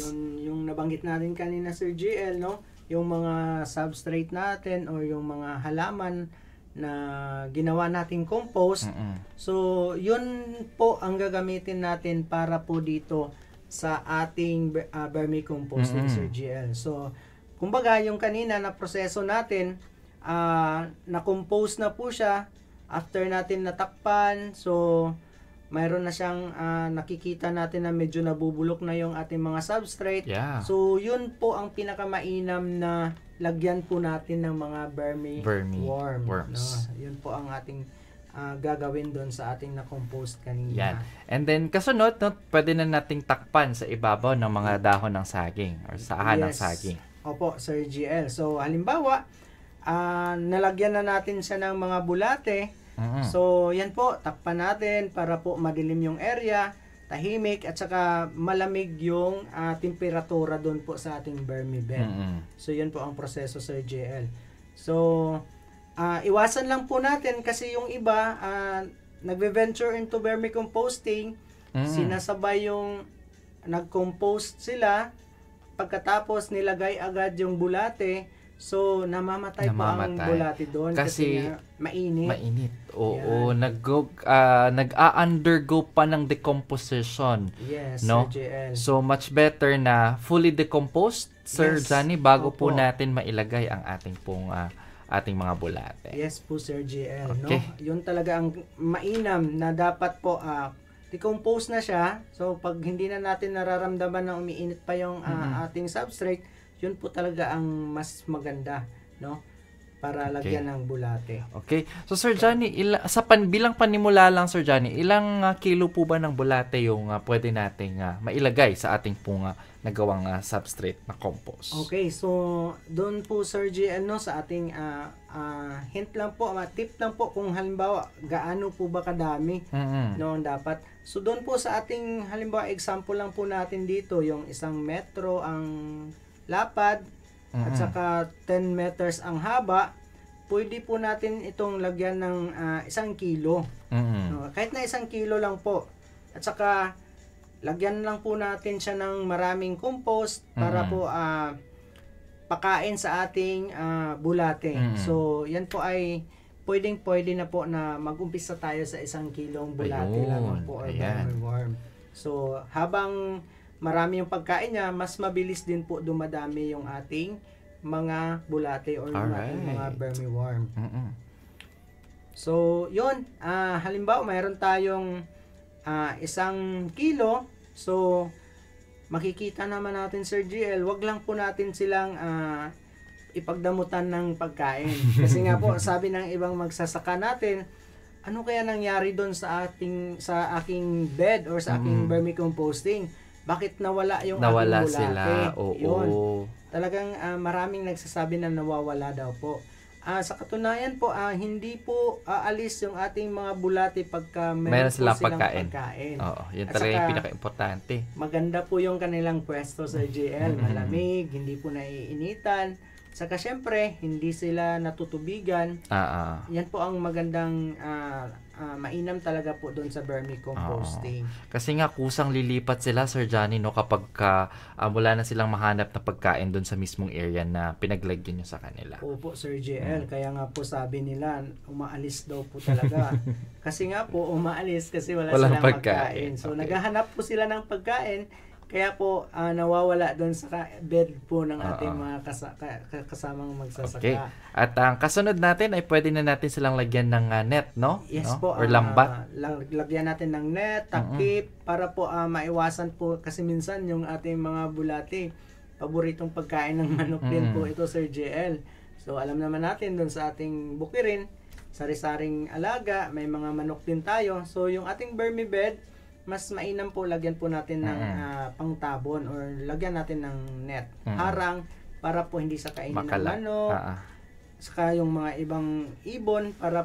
S3: Yung nabanggit natin kanina, Sir GL, no? Yung mga substrate natin o yung mga halaman na ginawa nating compost. So, yun po ang gagamitin natin para po dito sa ating vermicomposting, Sir GL. So, kumbaga, yung kanina na proseso natin, na-compose na po siya after natin natakpan. So, mayroon na siyang nakikita natin na medyo nabubulok na yung ating mga substrate.
S2: Yeah.
S3: So, yun po ang pinakamainam na lagyan po natin ng mga vermi-worms. No? Yun po ang ating gagawin doon sa ating na-compose kanina.
S2: Yan. And then, kasunod, pwede na nating takpan sa ibabaw ng mga dahon ng saging or saahan ng saging.
S3: Opo, Sir GL. So, halimbawa, nalagyan na natin siya ng mga bulate. So, yan po, takpan natin para po madilim yung area, tahimik, at saka malamig yung temperatura doon po sa ating vermibed. So, yan po ang proseso, Sir GL. So, iwasan lang po natin kasi yung iba nagve-venture into vermicomposting, sinasabay yung nag-compost sila, pagkatapos nilagay agad yung bulate, so namamatay po ang bulate doon kasi mainit.
S2: Mainit. Oo, nag-a-undergo pa ng decomposition.
S3: Yes,
S2: no?
S3: Sir JL.
S2: So much better na fully decomposed, Sir Johnny, bago po natin mailagay ang ating mga bulate.
S3: Yes po, Sir JL.
S2: Okay.
S3: No? Yun talaga ang mainam na dapat po decompose na siya. So, pag hindi na natin nararamdaman na umiinit pa yung ating substrate, yun po talaga ang mas maganda, no? Para lagyan ng bulate.
S2: Okay. So, Sir Johnny, bilang panimula lang, Sir Johnny, ilang kilo po ba ng bulate yung pwede nating mailagay sa ating pong nagawang substrate na compost?
S3: Okay. So, doon po, Sir G, sa ating hint lang po, tip lang po kung halimbawa, gaano po ba kadami no, dapat. So, doon po sa ating, halimbawa, example lang po natin dito, yung 1 metro ang lapad, at saka 10 meters ang haba, pwede po natin itong lagyan ng 1 kilo. No, kahit na 1 kilo lang po. At saka, lagyan lang po natin siya ng maraming compost para po pakain sa ating bulate. So, yan po ay pwede na po na mag-umpisa tayo sa 1 kilong bulate lang po or worm. So, habang marami yung pagkain niya, mas mabilis din po dumadami yung ating mga bulate or yung ating mga vermiworm. So, yun, halimbawa, mayroon tayong 1 kilo. So, makikita naman natin, Sir GL, wag lang po natin silang ipagdamutan ng pagkain. Kasi nga po, sabi ng ibang magsasaka natin, ano kaya nangyari doon sa aking bed or sa aking vermicomposting? Bakit nawala yung
S2: Nawala
S3: aking bulate?
S2: sila. Oo.
S3: Yun. Talagang maraming nagsasabi na nawawala daw po. Sa katunayan po, hindi po aalis yung ating mga bulate pagka meron
S2: silang
S3: po
S2: pagkain. Oo, yun
S3: At
S2: talaga
S3: saka,
S2: yung pinaka-importante.
S3: maganda po yung kanilang pwesto sa GL. Malamig, hindi po naiinitan. Saka syempre, hindi sila natutubigan. Yan po ang magandang mainam talaga po doon sa vermicomposting.
S2: Kasi nga kusang lilipat sila, Sir Johnny, no, kapag wala na silang mahanap na pagkain doon sa mismong area na pinaglagyan nyo sa kanila.
S3: Opo, Sir JL. Kaya nga po sabi nila, umaalis daw po talaga. Kasi nga po, umaalis kasi walang silang pagkain. So, naghahanap po sila ng pagkain. Kaya po, nawawala doon sa bed po ng ating mga kasamang magsasaka.
S2: Okay. At ang kasunod natin ay pwede na natin silang lagyan ng net, no?
S3: Yes
S2: no?
S3: po.
S2: Or lambat.
S3: Lagyan natin ng net, takip, para po maiwasan po. Kasi minsan yung ating mga bulate, paboritong pagkain ng manok din po ito, Sir JL. So, alam naman natin doon sa ating bukirin, sari-saring alaga, may mga manok din tayo. So, yung ating vermibed, mas mainam po lagyan po natin ng pangtabon or lagyan natin ng net. Harang para po hindi sa kainin ng manok. Saka yung mga ibang ibon para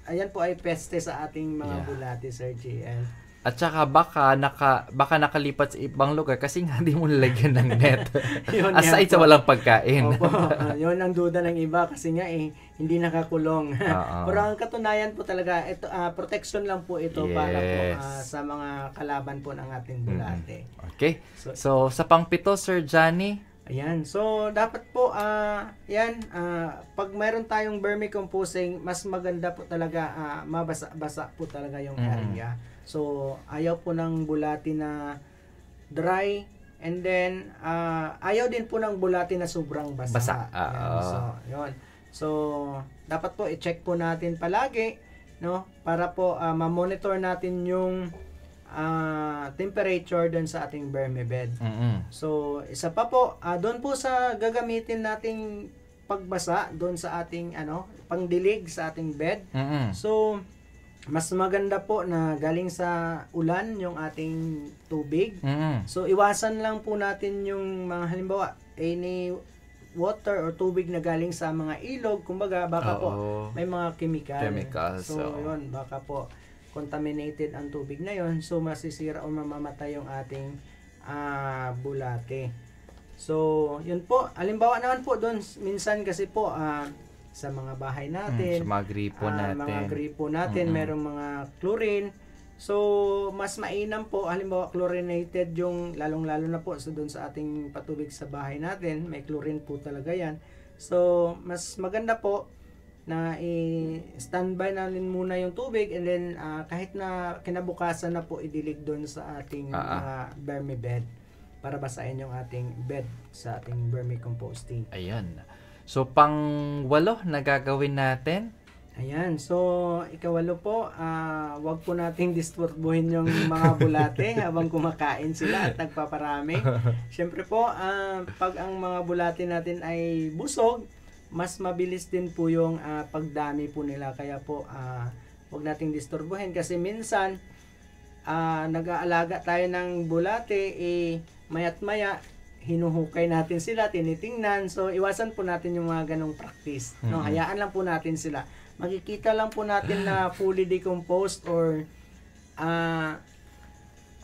S3: ayan po ay peste sa ating mga bulate, Sir JL.
S2: At saka baka nakalipat sa ibang lugar kasi nga hindi mo nilagyan ng net. Aside sa walang pagkain.
S3: Opo, yun ang duda ng iba kasi nga hindi nakakulong. Pero ang katunayan po talaga, ito, protection lang po ito para po sa mga kalaban po ng ating bulate.
S2: Okay. So sa pang-7, Sir Johnny?
S3: Ayan. So, dapat po, pag mayroon tayong vermicomposting, mas maganda po talaga, mabasa-basa po talaga yung area. So, ayaw po ng bulati na dry, and then, ayaw din po ng bulati na sobrang basa. So, yun. So, dapat po, i-check po natin palagi, no? Para po, ma-monitor natin yung temperature doon sa ating vermibed. So, isa pa po, doon po sa gagamitin nating pagbasa doon sa ating pangdilig sa ating bed. So, mas maganda po na galing sa ulan yung ating tubig. So, iwasan lang po natin yung mga halimbawa, any water or tubig na galing sa mga ilog. Kumbaga, baka po may mga chemicals. So, yun, baka po contaminated ang tubig na yon, so masisira o mamamatay yung ating bulate. So, yun po. Halimbawa naman po doon, minsan kasi po sa mga bahay natin,
S2: sa mga gripo natin,
S3: merong mga chlorine. So, mas mainam po, halimbawa chlorinated yung, lalong-lalo na po doon sa ating patubig sa bahay natin, may chlorine po talaga yan. So, mas maganda po na i-standby natin muna yung tubig, and then kahit na kinabukasan na po idilig doon sa ating mga vermibed para basahin yung ating bed sa ating vermicomposting.
S2: Ayan. So, pang-8 na gagawin natin?
S3: Ayan. So, ikawalo po, wag po nating disturbuhin yung mga bulate habang kumakain sila at nagpaparami. Siyempre po, pag ang mga bulate natin ay busog, mas mabilis din po yung pagdami po nila. Kaya po, wag nating disturbuhin kasi minsan, nag-aalaga tayo ng bulate, mayat maya, hinuhukay natin sila, tinitingnan. So, iwasan po natin yung mga ganong practice. No? Hayaan lang po natin sila. Makikita lang po natin na fully decomposed or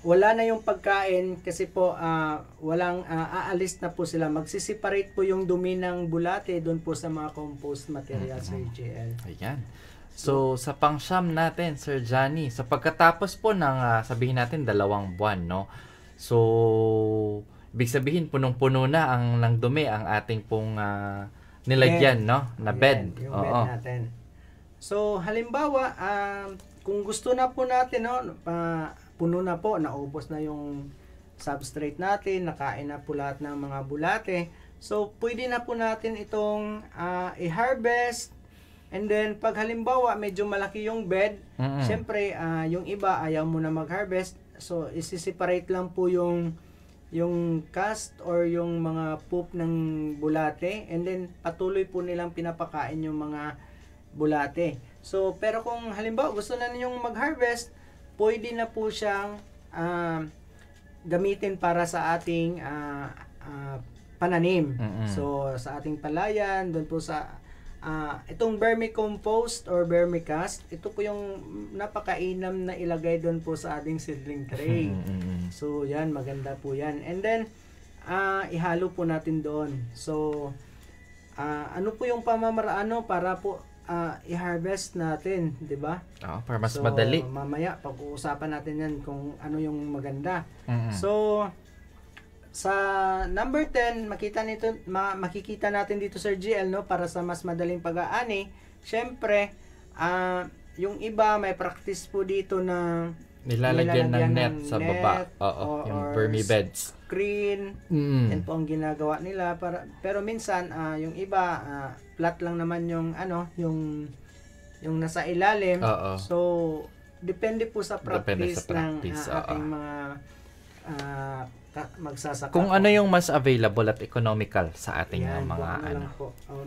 S3: wala na yung pagkain kasi po walang aalis na po sila. Magsiseparate po yung dumi ng bulate doon po sa mga compost material, Sir JL.
S2: Ayan. So, sa pang-9 natin, Sir Johnny, sa pagkatapos po ng sabihin natin 2 buwan, no? So, ibig sabihin, punong-puno na ng dumi ang ating pong nilagyan, no? Na bed.
S3: Yung bed natin. So, halimbawa, kung gusto na po natin, no, puno na po, naubos na yung substrate natin, nakain na po lahat ng mga bulate. So, pwede na po natin itong i-harvest, And then, pag halimbawa, medyo malaki yung bed, syempre, yung iba, ayaw mo na mag-harvest. So, isi-separate lang po yung cast or yung mga poop ng bulate. And then, patuloy po nilang pinapakain yung mga bulate. So, pero kung halimbawa, gusto na ninyong mag-harvest, pwede na po siyang gamitin para sa ating pananim. So, sa ating palayan, doon po sa itong vermicompost or vermicast, ito po yung napakainam na ilagay doon po sa ating seedling tray. So, yan, maganda po yan. And then, ihalo po natin doon. So, ano po yung pamamaraan para po i-harvest natin, di ba?
S2: Para mas madali.
S3: Mamaya, pag-uusapan natin yan kung ano yung maganda. So, sa number 10, makikita natin dito, Sir GL, para sa mas madaling pag-aani. Syempre, yung iba may practice po dito na
S2: nilalagyan ng net sa baba. Yung vermi beds.
S3: Screen. Yan po ang ginagawa nila. Pero minsan, yung iba, flat lang naman yung nasa ilalim. So, depende po sa practice ng ating mga magsasaka.
S2: Kung ano yung mas available at economical sa ating mga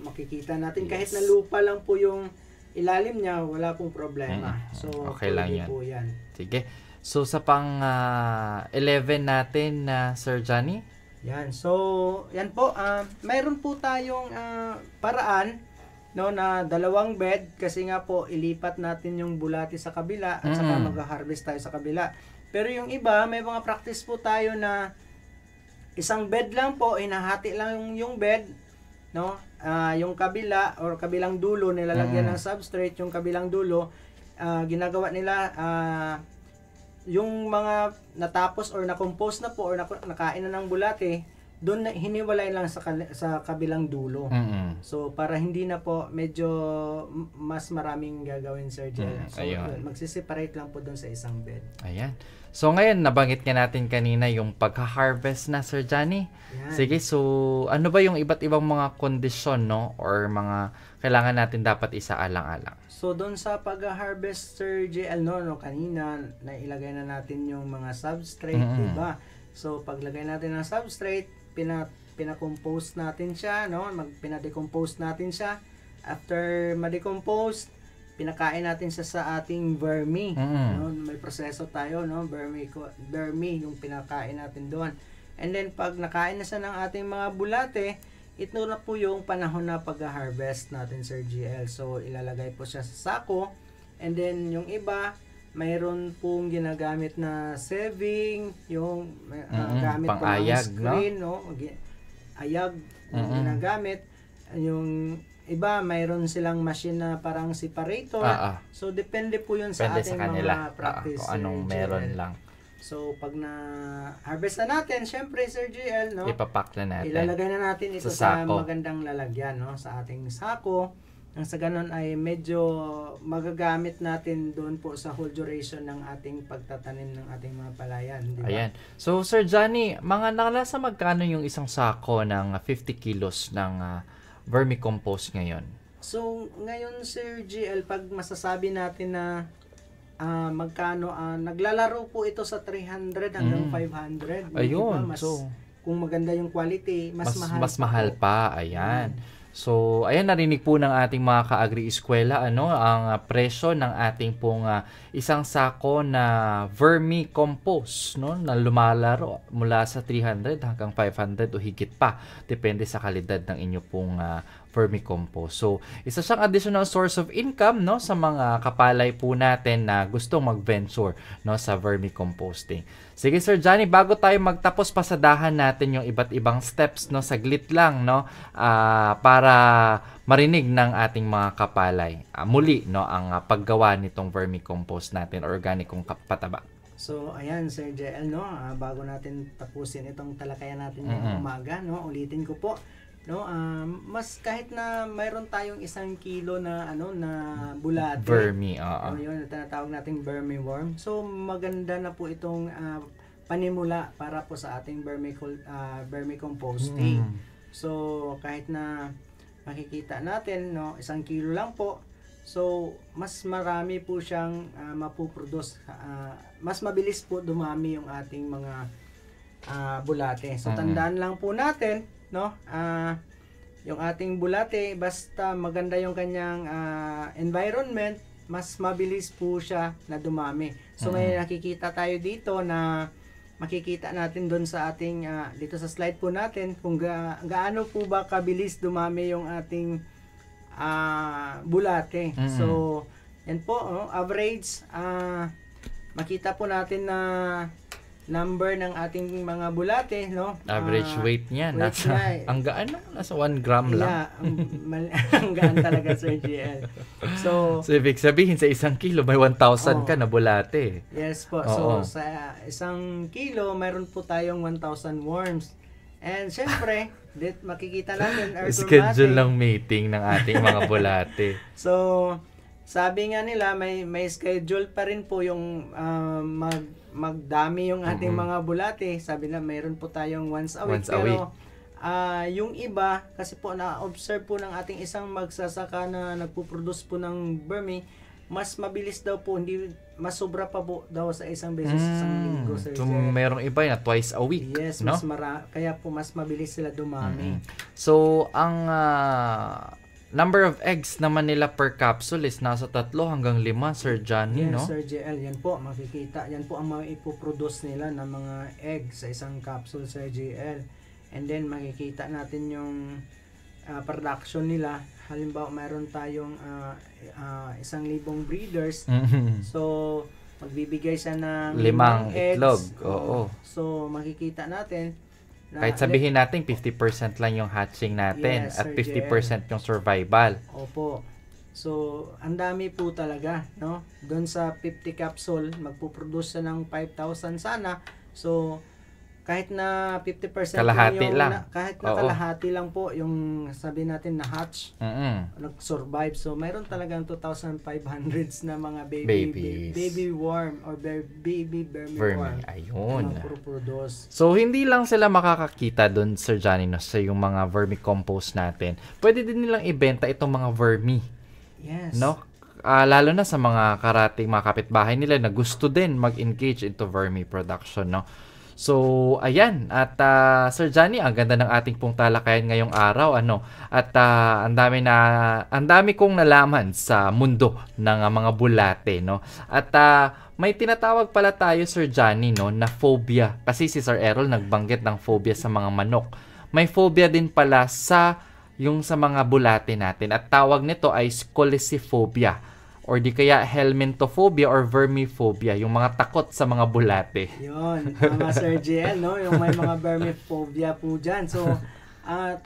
S3: makikita natin. Kahit na lupa lang po yung ilalim niya, wala pong problema. So,
S2: okay lang yan.
S3: Po yan.
S2: Sige. So, sa pang 11 natin, Sir Johnny?
S3: Yan. So, yan po. Mayroon po tayong paraan na 2 bed kasi nga po ilipat natin yung bulati sa kabila at saka mag-harvest tayo sa kabila. Pero yung iba, may mga practice po tayo na 1 bed lang po, hinahati lang yung bed, yung kabila or kabilang dulo nilalagyan ng substrate, yung kabilang dulo ginagawa nila yung mga natapos or na-compose na po or nakain na ng bulate, doon hiniwalay lang sa kabilang dulo. So, para hindi na po medyo mas maraming gagawin, Sir Jel. So, magsiseparate lang po doon sa 1 bed.
S2: Ayan. So, ngayon, nabanggit nga natin kanina yung pagka-harvest na, Sir Johnny.
S3: Ayan.
S2: Sige, so, ano ba yung iba't ibang mga kondisyon, or mga kailangan natin dapat isaalang-alang?
S3: So, doon sa pag-harvest, Sir JL, kanina, nailagay na natin yung mga substrate, diba? So, paglagay natin ng substrate, pina-compose natin siya, pina-decompose natin siya. After ma-decompose, pinakain natin siya sa ating vermi. May proseso tayo, vermi yung pinakain natin doon. And then, pag nakain na siya ng ating mga bulate, ito na po yung panahon na pag-harvest natin, Sir GL. So, ilalagay po siya sa sako. And then, yung iba, mayroon pong ginagamit na saving, yung gamit po ng screen, ayag, ginagamit. Yung iba, mayroon silang machine na parang separator. So, depende po yun sa ating mga practice.
S2: Kung anong meron lang.
S3: So, pag na-harvest na natin, syempre, Sir GL,
S2: ipapack na natin.
S3: Ilalagay na natin ito sa magandang lalagyan, sa ating sako. Nang sa ganun ay medyo magagamit natin doon po sa whole duration ng ating pagtatanim ng ating mga palayan. Diba?
S2: Ayan. So, Sir Johnny, nasa magkano yung isang sako ng 50 kilos ng vermicompost ngayon?
S3: So, ngayon, Sir GL, pag masasabi natin na magkano, naglalaro po ito sa 300 hanggang 500.
S2: Ayun.
S3: Diba? Kung maganda yung quality, mas
S2: mahal pa. Ayan. So, ayan, narinig po ng ating mga ka-agri-eskwela, ang presyo ng ating pong isang sako na vermicompost, na lumalaro mula sa 300 hanggang 500 o higit pa. Depende sa kalidad ng inyo pong vermicompost. So, isa siyang additional source of income, sa mga kapalay po natin na gustong mag-venture, sa vermicomposting. Sige, Sir Johnny, bago tayo magtapos, pasadahan natin yung iba't ibang steps, saglit lang, para marinig ng ating mga kapalay. Muli, ang paggawa nitong vermicompost natin, organikong pataba.
S3: So, ayan, Sir JL, bago natin tapusin itong talakayan natin ngayong umaga, ulitin ko po, mas kahit na mayroon tayong 1 kilo na bulate,
S2: vermi,
S3: yun na tinatawag nating vermiworm. So, maganda na po itong panimula para po sa ating vermicomposting. So, kahit na makikita natin, 1 kilo lang po, So, mas marami po siyang mapuproduce. Mas mabilis po dumami yung ating mga bulate. So, tandaan lang po natin, no? Yung ating bulate, basta maganda yung kanyang environment, mas mabilis po siya na dumami. So, may nakikita tayo dito na makikita natin doon sa ating, dito sa slide po natin, kung gaano po ba kabilis dumami yung ating bulate. So, yan po, average, makita po natin na number ng ating mga bulate, no?
S2: Average weight niya, ang gaan lang, nasa 1 gram lang.
S3: Yeah, ang gaan talaga, Sir GL. So,
S2: ibig sabihin, sa 1 kilo, may 1,000 ka na bulate.
S3: Yes po. So, sa 1 kilo, mayroon po tayong 1,000 worms. And syempre, makikita natin,
S2: schedule lang meeting ng ating mga bulate.
S3: So, sabi nga nila, may schedule pa rin po yung magdami yung ating mga bulate. Sabi na, mayroon po tayong once a week. Pero, yung iba, kasi po na-observe po ng ating isang magsasaka na nagpo-produce po ng Burmy, mas mabilis daw po, hindi mas sobra pa po daw sa isang beses isang linggo, Sir.
S2: So, merong iba na twice a week.
S3: Yes,
S2: no?
S3: Kaya po mas mabilis sila dumami.
S2: So, ang number of eggs naman nila per capsule is nasa 3 hanggang 5, Sir Johnny, no?
S3: Yes, Sir JL. Yan po, makikita. Yan po ang mga ipoproduce nila ng mga eggs sa isang capsule, Sir JL. And then, makikita natin yung production nila. Halimbawa, mayroon tayong 1,000 breeders. So, magbibigay siya ng
S2: 5
S3: eggs.
S2: itlog. Oo.
S3: So, makikita natin na
S2: kahit sabihin natin 50% lang yung hatching natin,
S3: yes,
S2: at 50%
S3: JL.
S2: yung survival.
S3: Opo. So, ang dami po talaga, no? Doon sa 50 capsule, magpo-produce siya ng 5,000 sana. So, kahit na 50%
S2: kalahati
S3: lang. Kahit na kalahati lang po yung sabi natin na hatch, nag-survive. So, mayroon talagang 2,500 na mga baby worm or baby Burmy worm.
S2: Ayun.
S3: Na produce.
S2: So, hindi lang sila makakakita doon, Sir Johnny, no, sa yung mga vermicompost natin. Pwede din nilang ibenta itong mga vermi.
S3: Yes.
S2: No? Lalo na sa mga karating, mga kapitbahay nila na gusto din mag-engage into vermi production, no? So, ayan. At Sir Johnny, ang ganda ng ating pong talakayan ngayong araw, ano? At ang dami kong nalaman sa mundo ng mga bulate, no? At may tinatawag pala tayo, Sir Johnny, no, na phobia. Kasi si Sir Errol nagbanggit ng phobia sa mga manok. May phobia din pala sa mga bulate natin. At tawag nito ay scoliciphobia, or di kaya helminthophobia or vermiphobia, yung mga takot sa mga bulate.
S3: Yun, mga Sir GL, no? Yung may mga vermiphobia po dyan. So,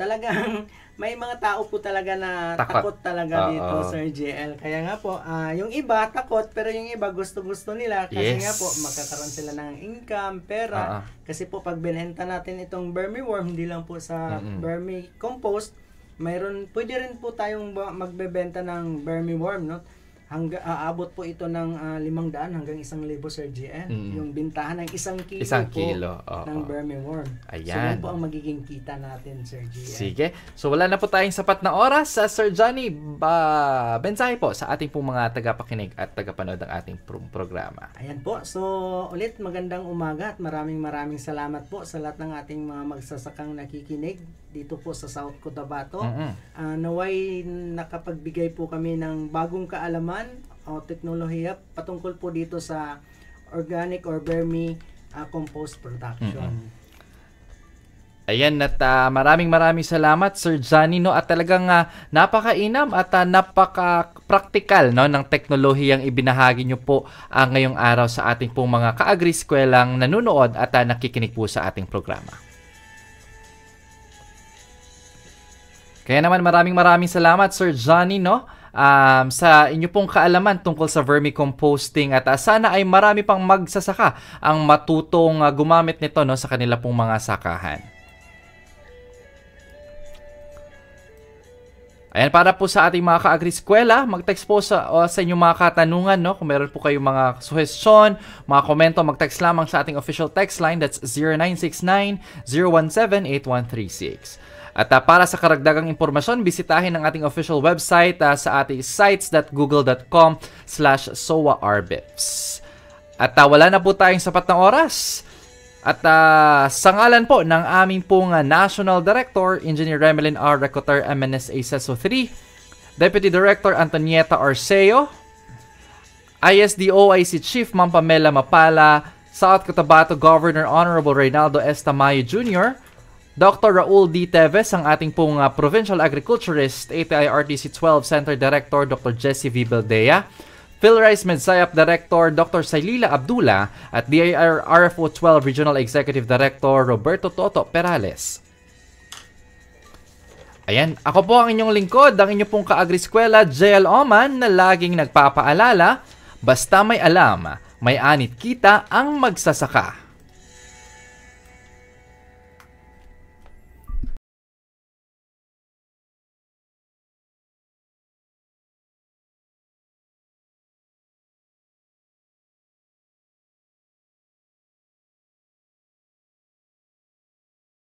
S3: talagang may mga tao po talaga na takot talaga dito, Sir GL. Kaya nga po, yung iba takot, pero yung iba gusto-gusto nila. Kasi nga po, makakaroon sila ng income, pera. Kasi po, pag binenta natin itong vermiworm, hindi lang po sa vermicompost, pwede rin po tayong magbebenta ng vermiworm, no? Aabot po ito ng 500 hanggang 1,000, Sir GN. Yung bintahan ng 1 kilo, ng vermiworm.
S2: Ayan.
S3: So, yan po ang magiging kita natin, Sir GN.
S2: Sige. So, wala na po tayong sapat na oras. Sir Johnny, bensahe po sa ating pong mga tagapakinig at tagapanood ng ating programa.
S3: Ayan po. So, ulit magandang umaga at maraming salamat po sa lahat ng ating mga magsasakang nakikinig dito po sa South Cotabato. Naway nakapagbigay po kami ng bagong kaalaman o teknolohiya patungkol po dito sa organic or vermi compost production.
S2: Ayan, at maraming salamat, Sir Johnny, no? At talagang napakainam at napaka-practical, no, ng teknolohiyang ibinahagi nyo po ngayong araw sa ating pong mga ka-agri-skwelang nanonood at nakikinig po sa ating programa. Kaya naman maraming salamat, Sir Johnny, no? Sa inyo pong kaalaman tungkol sa vermicomposting at sana ay marami pang magsasaka ang matutong gumamit nito, no, sa kanila pong mga sakahan. Ayan, para po sa ating mga ka-agri-skwela, mag-text po sa inyong mga katanungan, no? Kung meron po kayong mga suggestion, mga komento, mag-text lamang sa ating official text line, that's 0969-017-8136. At para sa karagdagang impormasyon, bisitahin ang ating official website sa ating sites.google.com/soaarbips. At wala na po tayong sapat na oras. At sa ngalan po ng aming pong National Director, Engineer Remelin R. Recoter, MNSA CESO 3, Deputy Director Antonieta Arceo, ISDOIC Chief Ma'am Pamela Mapala, South Cotabato Governor Honorable Reynaldo S. Tamayo Jr., Dr. Raul D. Teves, ang ating pong Provincial Agriculturist, ATI-RTC 12 Center Director, Dr. Jessie V. Bildea, PhilRice MedSciAP Director, Dr. Sailila Abdullah, at DIR RFO 12 Regional Executive Director, Roberto Toto Perales. Ayan, ako po ang inyong lingkod, ang inyong pong kaagriskwela, JL Oman, na laging nagpapaalala, basta may alam, may anit kita ang magsasaka.